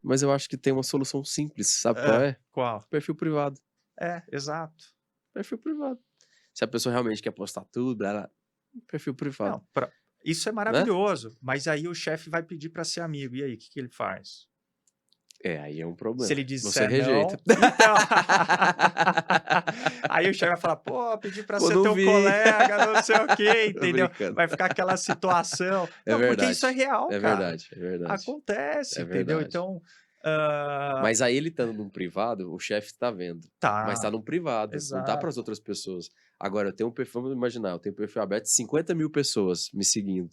Mas eu acho que tem uma solução simples, sabe qual é? Qual? Perfil privado, Exato. perfil privado. Se a pessoa realmente quer postar tudo, blá, blá, perfil privado, Não, isso é né? maravilhoso, mas aí o chefe vai pedir para ser amigo. E aí, o que ele faz? É, aí é um Se problema. ele Você disser rejeita. não, então. Aí o chefe vai falar, pô, pedi para Pô, ser não teu vi. colega, não sei o quê, Tô entendeu? brincando. Vai ficar aquela situação. É Não, porque isso é verdade, real, é cara. verdade, é verdade, Acontece, é entendeu? verdade. Então, Mas aí ele estando num privado, o chefe tá vendo, mas tá tá, num privado, não tá para as exato. outras pessoas. Agora eu tenho um perfil, vamos imaginar, eu tenho um perfil aberto, 50.000 pessoas me seguindo.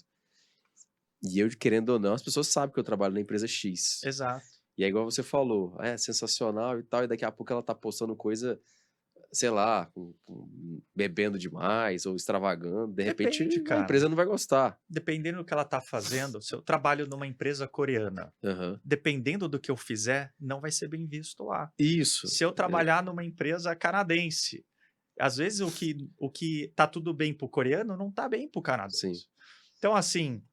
E eu, querendo ou não, as pessoas sabem que eu trabalho na empresa X. Exato. E é igual você falou, é sensacional e tal, e daqui a pouco ela tá postando coisa, sei lá, bebendo demais ou extravagando. De repente Depende, a cara. empresa não vai gostar. Dependendo do que ela tá fazendo, se eu trabalho numa empresa coreana, Aham. dependendo do que eu fizer, não vai ser bem visto lá. Isso. Se eu trabalhar numa empresa canadense, às vezes o que tá tudo bem pro coreano, não tá bem pro Sim, canadense. Então, assim,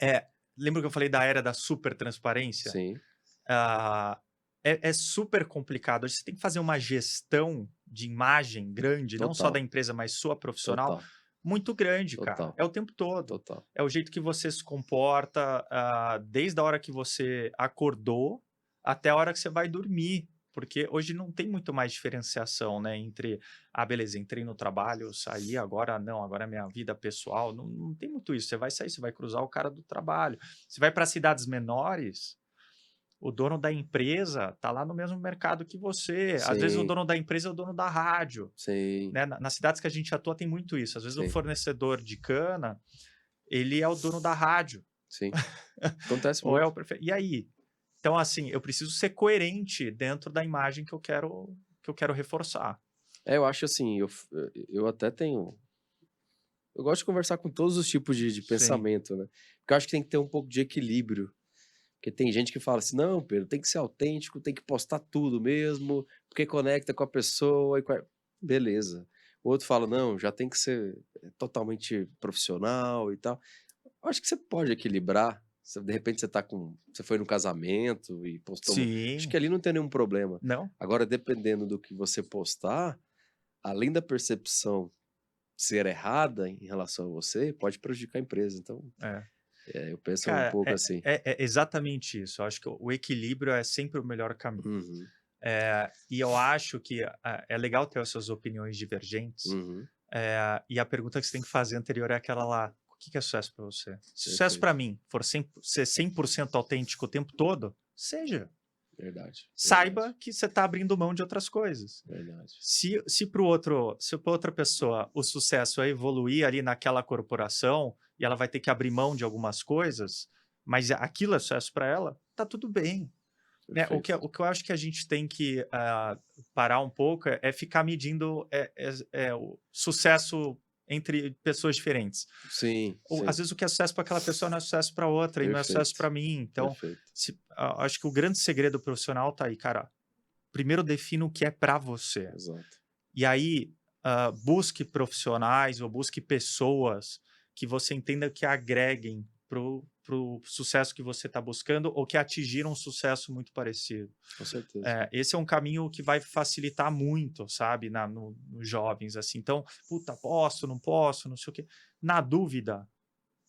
é, lembra que eu falei da era da super transparência? sim, Ah, é super complicado. Você tem que fazer uma gestão de imagem grande, não só da total, empresa, mas sua profissional, total, muito grande, cara. total, É o tempo todo. total. É o jeito que você se comporta, desde a hora que você acordou até a hora que você vai dormir. Porque hoje não tem muito mais diferenciação, né? Entre, beleza, entrei no trabalho, saí, agora não, agora é minha vida pessoal. Não tem muito isso. Você vai sair, você vai cruzar o cara do trabalho. Você vai para cidades menores, o dono da empresa tá lá no mesmo mercado que você. Às vezes o Sim, dono da empresa é o dono da rádio, sim, né? Nas cidades que a gente atua tem muito isso. Às vezes o sim, fornecedor de cana, ele é o dono da rádio, sim. Acontece ou é muito. o prefeito. E aí? Então, assim, eu preciso ser coerente dentro da imagem que eu quero reforçar. É, eu acho assim, eu até tenho. Eu gosto de conversar com todos os tipos de Sim, pensamento, né? Porque eu acho que tem que ter um pouco de equilíbrio. Porque tem gente que fala assim, não, Pedro, tem que ser autêntico, tem que postar tudo mesmo, porque conecta com a pessoa e beleza. O outro fala, não, já tem que ser totalmente profissional e tal. Eu acho que você pode equilibrar. De repente você foi no casamento e postou acho sim, que ali não tem nenhum problema. não, Agora, dependendo do que você postar, além da percepção ser errada em relação a você, pode prejudicar a empresa. Então, é. eu penso um Cara, pouco é, assim. é, é exatamente isso. Eu acho que o equilíbrio é sempre o melhor caminho. Uhum. E eu acho que é legal ter essas opiniões divergentes. Uhum, E a pergunta que você tem que fazer anterior é aquela lá: o que que é sucesso para você? Se sucesso perfeito. para mim for ser 100% autêntico o tempo todo, seja. Verdade, Saiba verdade, que você está abrindo mão de outras coisas. verdade. Se para outra pessoa o sucesso é evoluir ali naquela corporação e ela vai ter que abrir mão de algumas coisas, mas aquilo é sucesso para ela, tá tudo bem, né? Perfeito. O que eu acho que a gente tem que parar um pouco é ficar medindo o sucesso entre pessoas diferentes. Sim, Às sim. vezes o que é sucesso para aquela pessoa não é sucesso para outra e não é sucesso Perfeito, para mim. Então, perfeito. acho que o grande segredo profissional tá aí, cara. Primeiro defina o que é para você. Exato. E aí, busque profissionais ou busque pessoas que você entenda que agreguem pro sucesso que você está buscando ou que atingiram um sucesso muito parecido. Com certeza. Esse é um caminho que vai facilitar muito, sabe, nos jovens, assim. Então, puta, posso, não sei o quê. Na dúvida,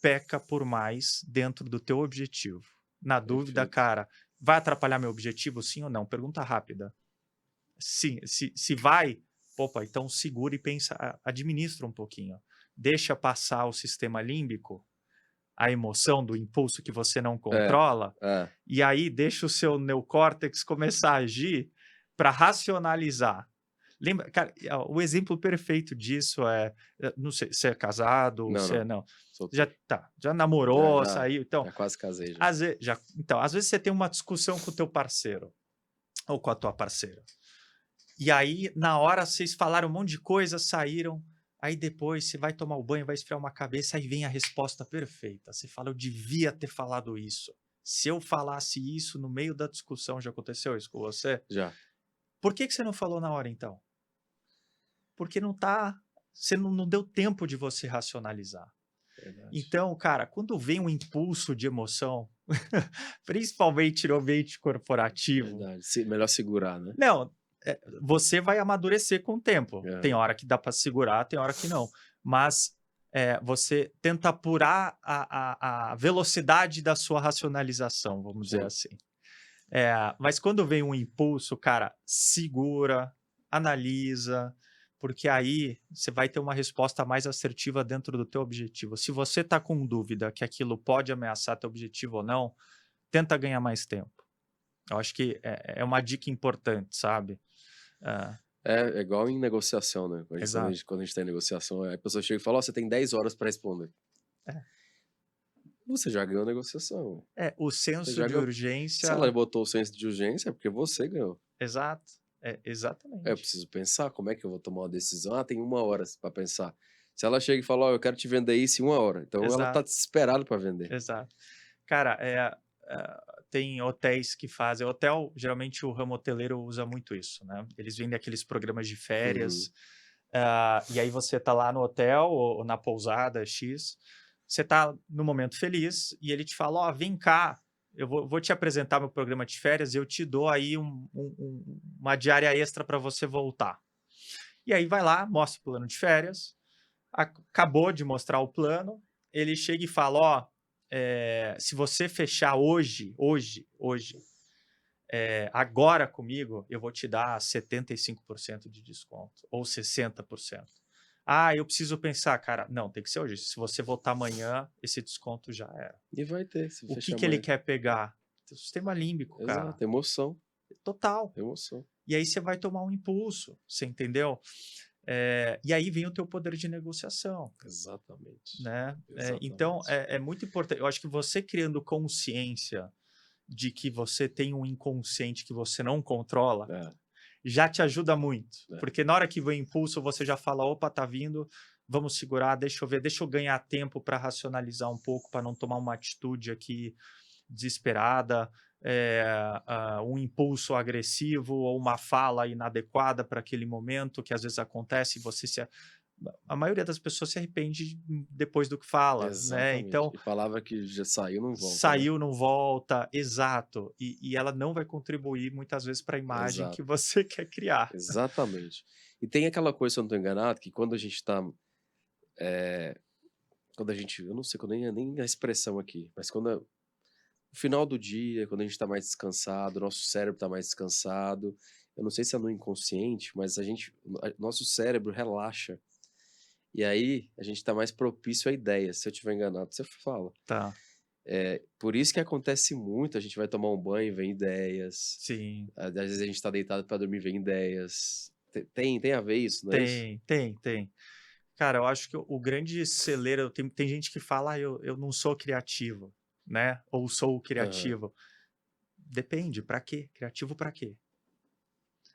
peca por mais dentro do teu objetivo. Na dúvida, Perfeito. cara, vai atrapalhar meu objetivo, sim ou não? Pergunta rápida. Sim, se vai, opa, então segura e pensa, administra um pouquinho. Deixa passar o sistema límbico, a emoção do impulso que você não É, controla, é. e aí deixa o seu neocórtex começar a agir para racionalizar. Lembra, cara, o exemplo perfeito disso não sei, você é casado, Não, você não. não, Solteiro. já Já, namorou, já, saiu, então, já quase casei já. às vezes você tem uma discussão com o teu parceiro ou com a tua parceira. E aí, na hora, vocês falaram um monte de coisa, saíram. Aí depois você vai tomar o banho, vai esfriar uma cabeça, aí vem a resposta perfeita. Você fala, eu devia ter falado isso. Se eu falasse isso no meio da discussão, já aconteceu isso com você? Já. Por que você não falou na hora, então? Porque não tá. Você não deu tempo de você racionalizar. Verdade. Então, cara, quando vem um impulso de emoção, principalmente no ambiente corporativo, Verdade. Melhor segurar, né? não, você vai amadurecer com o tempo. Tem Aham. hora que dá para segurar, tem hora que não. Mas você tenta apurar a velocidade da sua racionalização, vamos dizer Sim. assim. Mas quando vem um impulso, cara, segura, analisa, porque aí você vai ter uma resposta mais assertiva dentro do teu objetivo. Se você está com dúvida que aquilo pode ameaçar teu objetivo ou não, tenta ganhar mais tempo. Eu acho que é uma dica importante, sabe? Ah, É igual em negociação, né? exato. Quando a gente tá em negociação, a pessoa chega e fala, ó, você tem 10 horas para responder. É. Você já ganhou a negociação. O Você senso já de ganhou. Se ela urgência, botou o senso de urgência, é porque você ganhou. exato, Eu exatamente. preciso pensar como é que eu vou tomar uma decisão. Ah, tem 1 hora para pensar. Se ela chega e fala, ó, eu quero te vender isso em 1 hora. Então ela tá Exato, desesperada para vender. exato. Cara, tem hotéis que fazem. Hotel, geralmente o ramo hoteleiro usa muito isso, né? Eles vendem aqueles programas de Uhum. férias, e aí você tá lá no hotel ou na pousada X, você tá no momento feliz e ele te fala: ó, vem cá, eu vou te apresentar meu programa de férias e eu te dou aí uma diária extra para você voltar. E aí vai lá, mostra o plano de férias, acabou de mostrar o plano, ele chega e fala, ó, se você fechar hoje, agora comigo, eu vou te dar 75% de desconto, ou 60%. Ah, eu preciso pensar, cara. Não, tem que ser hoje. Se você voltar amanhã, esse desconto já era. E vai ter, se O que fechar que ele amanhã. quer pegar? O sistema límbico, cara. Exato, emoção, Total. emoção. E aí você vai tomar um impulso, você entendeu? E aí vem o teu poder de negociação, Exatamente. né? Então, Exatamente. é muito importante. Eu acho que você criando consciência de que você tem um inconsciente que você não controla, É, já te ajuda muito. é. Porque na hora que vem o impulso, você já fala, opa, tá vindo, vamos segurar, deixa eu ver, deixa eu ganhar tempo para racionalizar um pouco, para não tomar uma atitude aqui desesperada, um impulso agressivo ou uma fala inadequada para aquele momento que às vezes acontece e a maioria das pessoas se arrepende depois do que fala, né? Exatamente. Então, E palavra que já saiu não volta, né? saiu, não volta, exato. E ela não vai contribuir muitas vezes para a imagem que Exato. você quer criar. Exatamente. E tem aquela coisa, se eu não tô enganado, que quando a gente tá. Quando a gente. Eu não sei nem a expressão aqui, mas no final do dia, quando a gente tá mais descansado, nosso cérebro tá mais descansado, eu não sei se é no inconsciente, mas nosso cérebro relaxa. E aí a gente tá mais propício a ideias. Se eu tiver enganado, você fala. Tá. Por isso que acontece muito, a gente vai tomar um banho, vem ideias. Sim. Às vezes a gente tá deitado pra dormir, vem ideias. Tem a ver isso, não é isso? Tem. Cara, eu acho que o grande celeiro tem gente que fala: "Ah, eu não sou criativo", né, ou "sou Aham. criativo". Depende, pra quê? Criativo pra quê?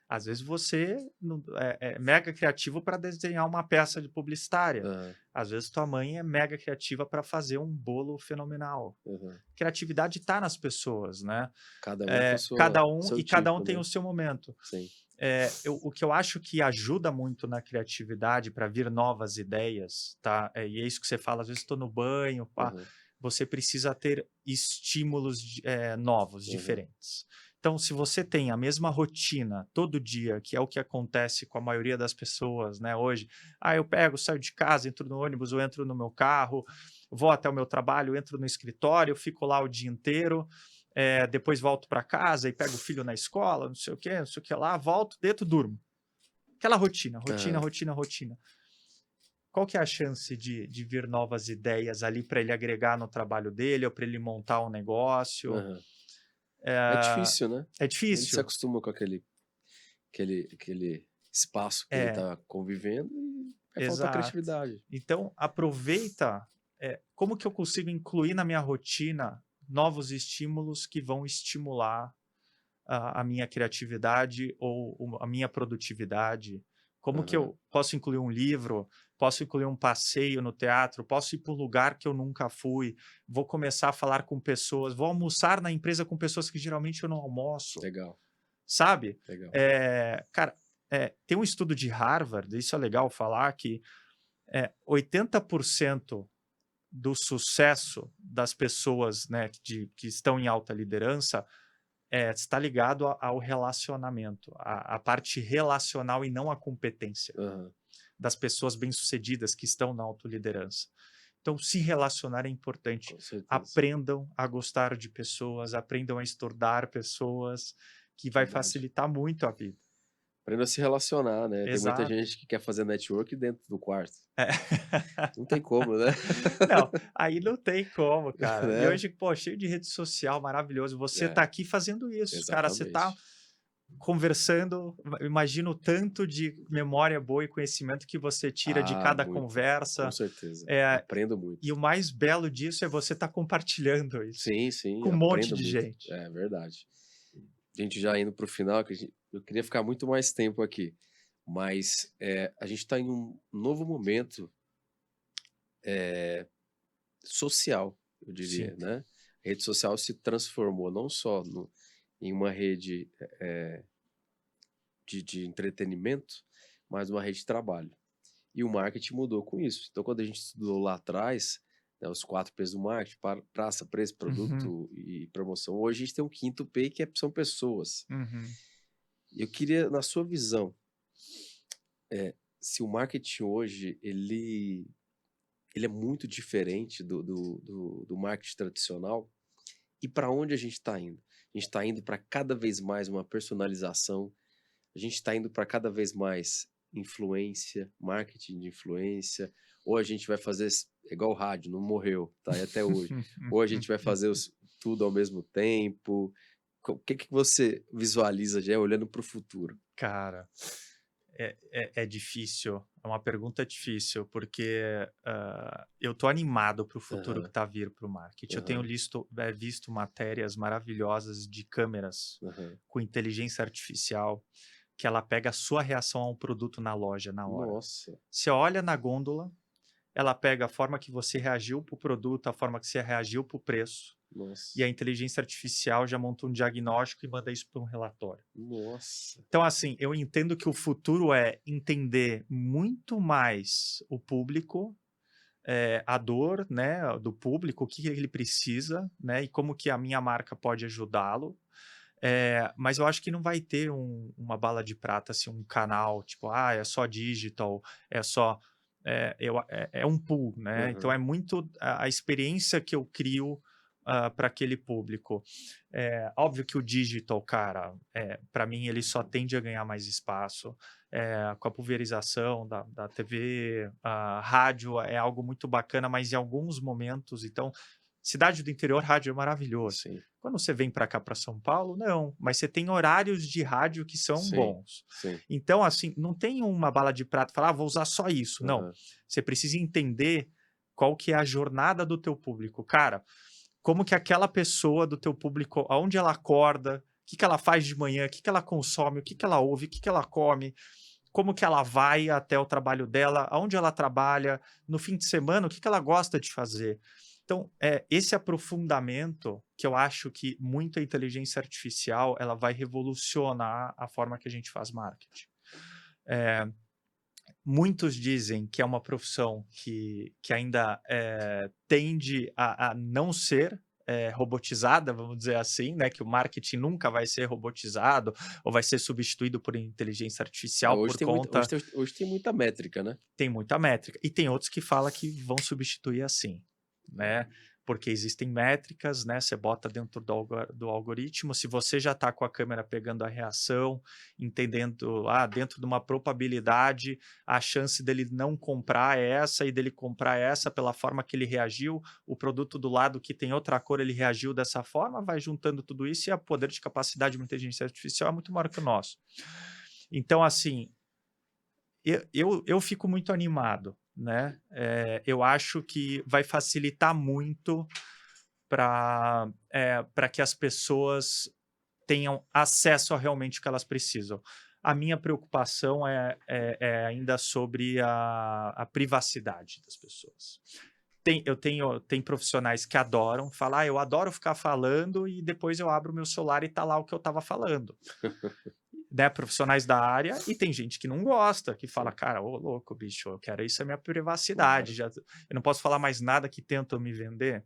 Às vezes você não é mega criativo para desenhar uma peça de publicitária. Aham. Às vezes tua mãe é mega criativa para fazer um bolo fenomenal. Aham. Criatividade tá nas pessoas, né. Cada um com Cada o um seu e cada um tipo, tem né? o seu momento. Sim. O que eu acho que ajuda muito na criatividade para vir novas ideias, tá, e é isso que você fala, às vezes estou no banho, pá, Aham. você precisa ter estímulos novos, Aham. diferentes. Então, se você tem a mesma rotina todo dia, que é o que acontece com a maioria das pessoas, né, hoje, eu pego, saio de casa, entro no ônibus, eu entro no meu carro, vou até o meu trabalho, entro no escritório, fico lá o dia inteiro, depois volto para casa e pego o filho na escola, não sei o quê, não sei o que lá, volto, deito, durmo. Aquela rotina, rotina, Aham. rotina, rotina. Qual que é a chance de vir novas ideias ali para ele agregar no trabalho dele ou para ele montar um negócio? Aham. É Eh, difícil, né? é Ele se difícil? acostuma com aquele espaço que ele É, tá convivendo e vai faltar exato. criatividade. Então aproveita, como que eu consigo incluir na minha rotina novos estímulos que vão estimular a minha criatividade ou a minha produtividade? Como que Aham. eu posso incluir um livro? Posso incluir um passeio no teatro? Posso ir para um lugar que eu nunca fui? Vou começar a falar com pessoas, vou almoçar na empresa com pessoas que geralmente eu não almoço, Legal, sabe? legal. Cara, tem um estudo de Harvard, isso é legal falar, que 80% do sucesso das pessoas, né, que estão em alta liderança está ligado ao relacionamento, a parte relacional e não a competência Aham. das pessoas bem-sucedidas que estão na autoliderança. Então, se relacionar é importante. Com certeza. Aprendam a gostar de pessoas, aprendam a estudar pessoas, que vai Verdade. facilitar muito a vida. Aprenda a se relacionar, né? Tem muita Exato. gente que quer fazer network dentro do quarto. É. Não tem como, né? Não, aí não tem como, cara. E Né? hoje, pô, cheio de rede social, maravilhoso. Você tá É, aqui fazendo isso, cara. Você tá exatamente. conversando, imagino o tanto de memória boa e conhecimento que você tira de cada Muito. Com conversa, certeza. eh, Aprendo muito. e o mais belo disso é você estar compartilhando isso Sim, sim, com um monte aprendo de muito. gente. É verdade. A gente já indo para o final, eu queria ficar muito mais tempo aqui, mas a gente está em um novo momento social, eu Sim. diria, né? A rede social se transformou não só em uma rede de entretenimento, mas uma rede de trabalho. E o marketing mudou com isso. Então, quando a gente estudou lá atrás, né, os 4 P's do marketing, praça, preço, Uhum, produto e promoção, hoje a gente tem um quinto P que são pessoas. uhum. Eu queria, na sua visão, se o marketing hoje ele é muito diferente do marketing tradicional e para onde a gente está indo? A gente está indo para cada vez mais uma personalização, a gente está indo para cada vez mais influência, marketing de influência, ou a gente vai fazer igual o rádio, não morreu, tá aí até hoje. Ou a gente vai fazer tudo ao mesmo tempo. O que que você visualiza já olhando para o futuro? Cara, é difícil, é uma pergunta difícil, porque, eu tô animado para o futuro que Aham, tá a vir para o marketing. Eu tenho aham, visto matérias maravilhosas de câmeras aham. com inteligência artificial, que ela pega a sua reação a um produto na loja na hora. Nossa, Você olha na gôndola, ela pega a forma que você reagiu para o produto, a forma que você reagiu para o preço, e nossa, a inteligência artificial já monta um diagnóstico e manda isso para um relatório. nossa. Então, assim, eu entendo que o futuro é entender muito mais o público, a dor, né, do público, o que que ele precisa, né, e como que a minha marca pode ajudá-lo. Mas eu acho que não vai ter uma bala de prata, assim, um canal, tipo, é só digital, é só. É um pool, né? Então Aham, é muito a experiência que eu crio para aquele público. Óbvio que o digital, cara, para mim ele só tende a ganhar mais espaço. Com a pulverização da TV, a rádio é algo muito bacana, mas em alguns momentos, então, cidade do interior, rádio é maravilhoso. Sim, Quando você vem para cá, para São Paulo, não, mas você tem horários de rádio que são sim, bons. sim. Então, assim, não tem uma bala de prata, falar, vou usar só isso. Não, Aham. você precisa entender qual que é a jornada do teu público. Cara, como que aquela pessoa do teu público, aonde ela acorda, o que que ela faz de manhã, o que que ela consome, o que que ela ouve, o que que ela come, como que ela vai até o trabalho dela, aonde ela trabalha, no fim de semana, o que que ela gosta de fazer. Então, esse aprofundamento que eu acho que muita inteligência artificial ela vai revolucionar a forma que a gente faz marketing. Muitos dizem que é uma profissão que ainda tende a não ser robotizada, vamos dizer assim, né? Que o marketing nunca vai ser robotizado ou vai ser substituído por inteligência artificial Hoje por tem muita, conta. hoje tem muita métrica, né? Tem muita métrica. E tem outros que falam que vão substituir assim, né? Porque existem métricas, né? Você bota dentro do algoritmo. Se você já está com a câmera pegando a reação, entendendo, dentro de uma probabilidade, a chance dele não comprar é essa e dele comprar essa pela forma que ele reagiu, o produto do lado que tem outra cor, ele reagiu dessa forma, vai juntando tudo isso e o poder de capacidade de uma inteligência artificial é muito maior que o nosso. Então, assim, eu fico muito animado, né? Eu acho que vai facilitar muito para que as pessoas tenham acesso a realmente o que elas precisam. A minha preocupação é ainda sobre a privacidade das pessoas. Tem profissionais que adoram falar, eu adoro ficar falando e depois eu abro o meu celular e tá lá o que eu estava falando. Né, profissionais da área, e tem gente que não gosta, que fala, Sim, cara, ô louco, bicho, eu quero isso é minha privacidade, claro. eu não posso falar mais nada que tentam me vender.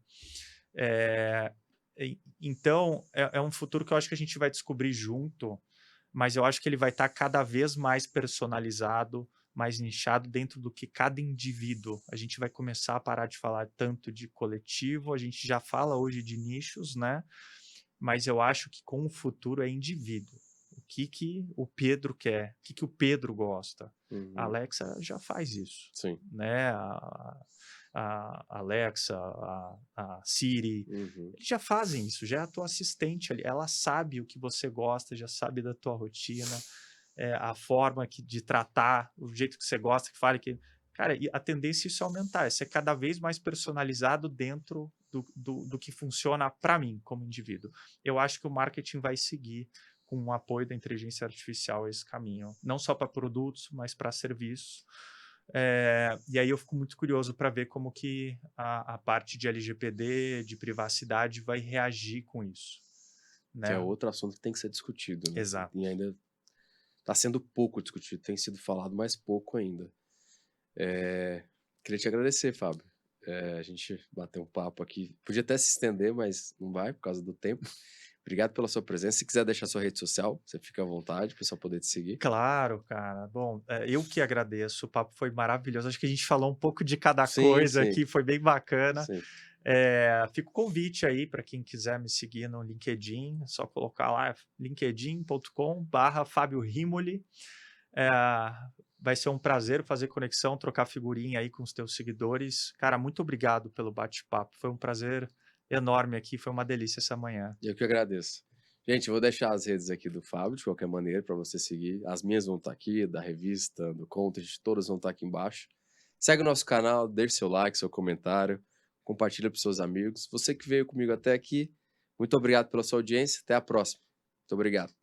Então, é um futuro que eu acho que a gente vai descobrir junto, mas eu acho que ele vai estar cada vez mais personalizado, mais nichado dentro do que cada indivíduo. A gente vai começar a parar de falar tanto de coletivo, a gente já fala hoje de nichos, né? Mas eu acho que com o futuro é indivíduo. O que o Pedro quer? O que o Pedro gosta? A Uhum. Alexa já faz isso, Sim. né? A Alexa, a Siri, Uhum. eles já fazem isso, já é a tua assistente ali. Ela sabe o que você gosta, já sabe da tua rotina, a forma de tratar, o jeito que você gosta, que fale que. Cara, e a tendência é isso aumentar, é ser cada vez mais personalizado dentro do que funciona para mim como indivíduo. Eu acho que o marketing vai seguir com o apoio da inteligência artificial esse caminho, não só para produtos, mas para serviços. E aí eu fico muito curioso para ver como que a parte de LGPD, de privacidade, vai reagir com isso, Que é né? outro assunto que tem que ser discutido, né? Exato. E ainda está sendo pouco discutido, tem sido falado, mas pouco ainda. Queria te agradecer, Fábio. A gente bateu um papo aqui. Podia até se estender, mas não vai por causa do tempo. Obrigado pela sua presença. Se quiser deixar sua rede social, você fica à vontade, para o pessoal poder te seguir. Claro, cara. Bom, eu que agradeço. O papo foi maravilhoso. Acho que a gente falou um pouco de cada Sim, coisa sim, aqui, foi bem bacana. sim. Fica o convite aí para quem quiser me seguir no LinkedIn, é só colocar lá linkedin.com/Fábio Rimoli. É, vai ser um prazer fazer conexão, trocar figurinha aí com os teus seguidores. Cara, muito obrigado pelo bate-papo. Foi um prazer enorme aqui, foi uma delícia essa manhã. Eu que agradeço. Gente, eu vou deixar as redes aqui do Fábio, de qualquer maneira, para você seguir. As minhas vão estar aqui, da revista, do Content, todas vão estar aqui embaixo. Segue o nosso canal, deixe seu like, seu comentário, compartilha para seus amigos. Você que veio comigo até aqui, muito obrigado pela sua audiência. Até a próxima. Muito obrigado.